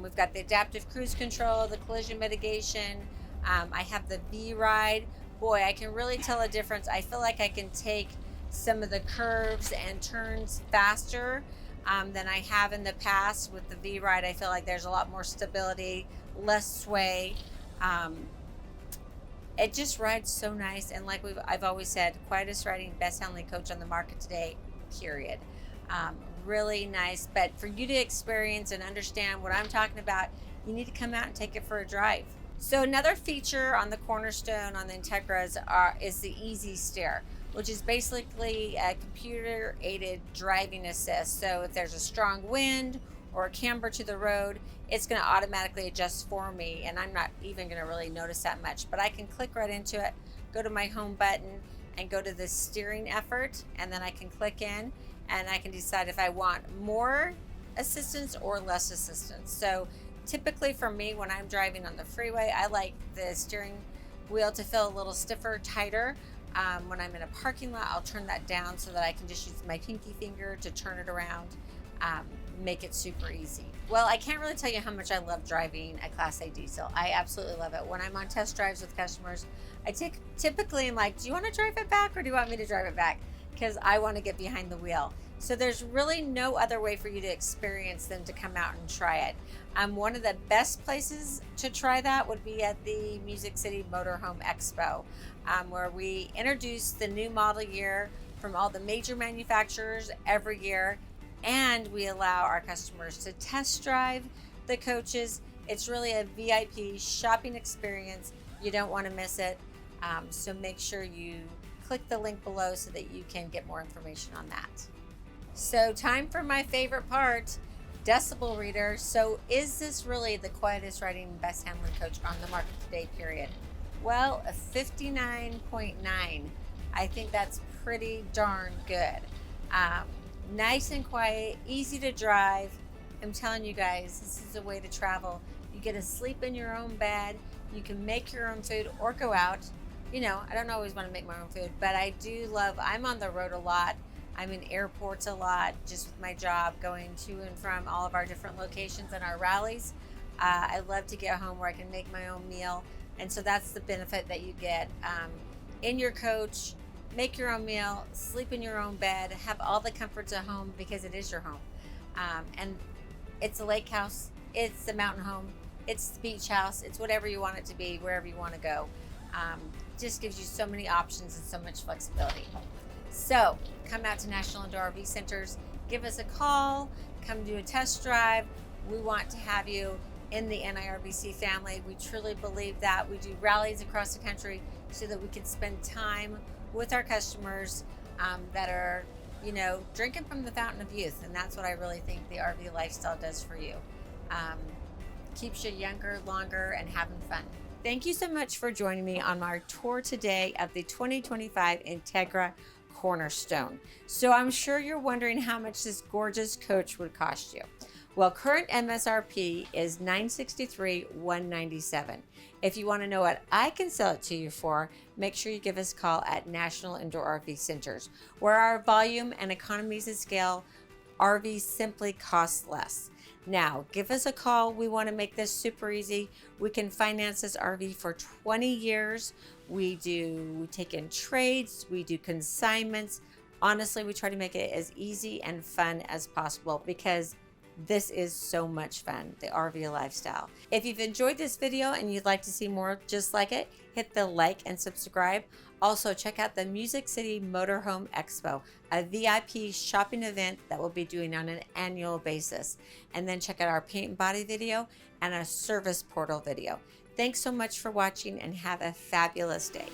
We've got the adaptive cruise control, the collision mitigation. I have the V ride. Boy, I can really tell a difference. I feel like I can take some of the curves and turns faster than I have in the past. With the V ride, I feel like there's a lot more stability, less sway. It just rides so nice, and like I've always said, quietest riding, best handling coach on the market today, period. Really nice. But for you to experience and understand what I'm talking about, you need to come out and take it for a drive. So another feature on the Cornerstone on the Integras is the Easy Steer, which is basically a computer-aided driving assist. So if there's a strong wind or a camber to the road, it's going to automatically adjust for me, and I'm not even going to really notice that much. But I can click right into it, go to my home button, and go to the steering effort, and then I can click in, and I can decide if I want more assistance or less assistance. So typically for me, when I'm driving on the freeway, I like the steering wheel to feel a little stiffer, tighter. When I'm in a parking lot, I'll turn that down so that I can just use my pinky finger to turn it around, make it super easy. Well, I can't really tell you how much I love driving a Class A diesel. I absolutely love it. When I'm on test drives with customers, I typically am like, do you want to drive it back or do you want me to drive it back? Because I want to get behind the wheel. So there's really no other way for you to experience than to come out and try it. One of the best places to try that would be at the Music City Motorhome Expo, where we introduce the new model year from all the major manufacturers every year, and we allow our customers to test drive the coaches. It's really a VIP shopping experience. You don't want to miss it. So make sure you click the link below so that you can get more information on that. So time for my favorite part, decibel reader. So is this really the quietest riding, best handling coach on the market today, period? Well, a 59.9. I think that's pretty darn good. Nice and quiet, easy to drive. I'm telling you guys, this is a way to travel. You get to sleep in your own bed. You can make your own food or go out. You know, I don't always want to make my own food, but I do love, I'm on the road a lot. I'm in airports a lot, just with my job, going to and from all of our different locations and our rallies. I love to get home where I can make my own meal. And so that's the benefit that you get in your coach. Make your own meal, sleep in your own bed, have all the comforts at home because it is your home. And it's a lake house, it's a mountain home, it's the beach house, it's whatever you want it to be, wherever you want to go. Just gives you so many options and so much flexibility. So come out to National Indoor RV Centers, give us a call, come do a test drive. We want to have you in the NIRVC family. We truly believe that. We do rallies across the country so that we can spend time with our customers that are, drinking from the fountain of youth. And that's what I really think the RV lifestyle does for you. Keeps you younger, longer, and having fun. Thank you so much for joining me on our tour today of the 2025 Entegra Cornerstone. So I'm sure you're wondering how much this gorgeous coach would cost you. Well, current MSRP is $963,197. If you want to know what I can sell it to you for, make sure you give us a call at National Indoor RV Centers, where our volume and economies of scale RVs simply cost less. Now, give us a call. We want to make this super easy. We can finance this RV for 20 years. We take in trades, we do consignments. Honestly, we try to make it as easy and fun as possible because this is so much fun, the RV lifestyle. If you've enjoyed this video and you'd like to see more just like it, hit the like and subscribe. Also, check out the Music City Motorhome Expo, a VIP shopping event that we'll be doing on an annual basis. And then check out our paint and body video and a service portal video. Thanks so much for watching and have a fabulous day.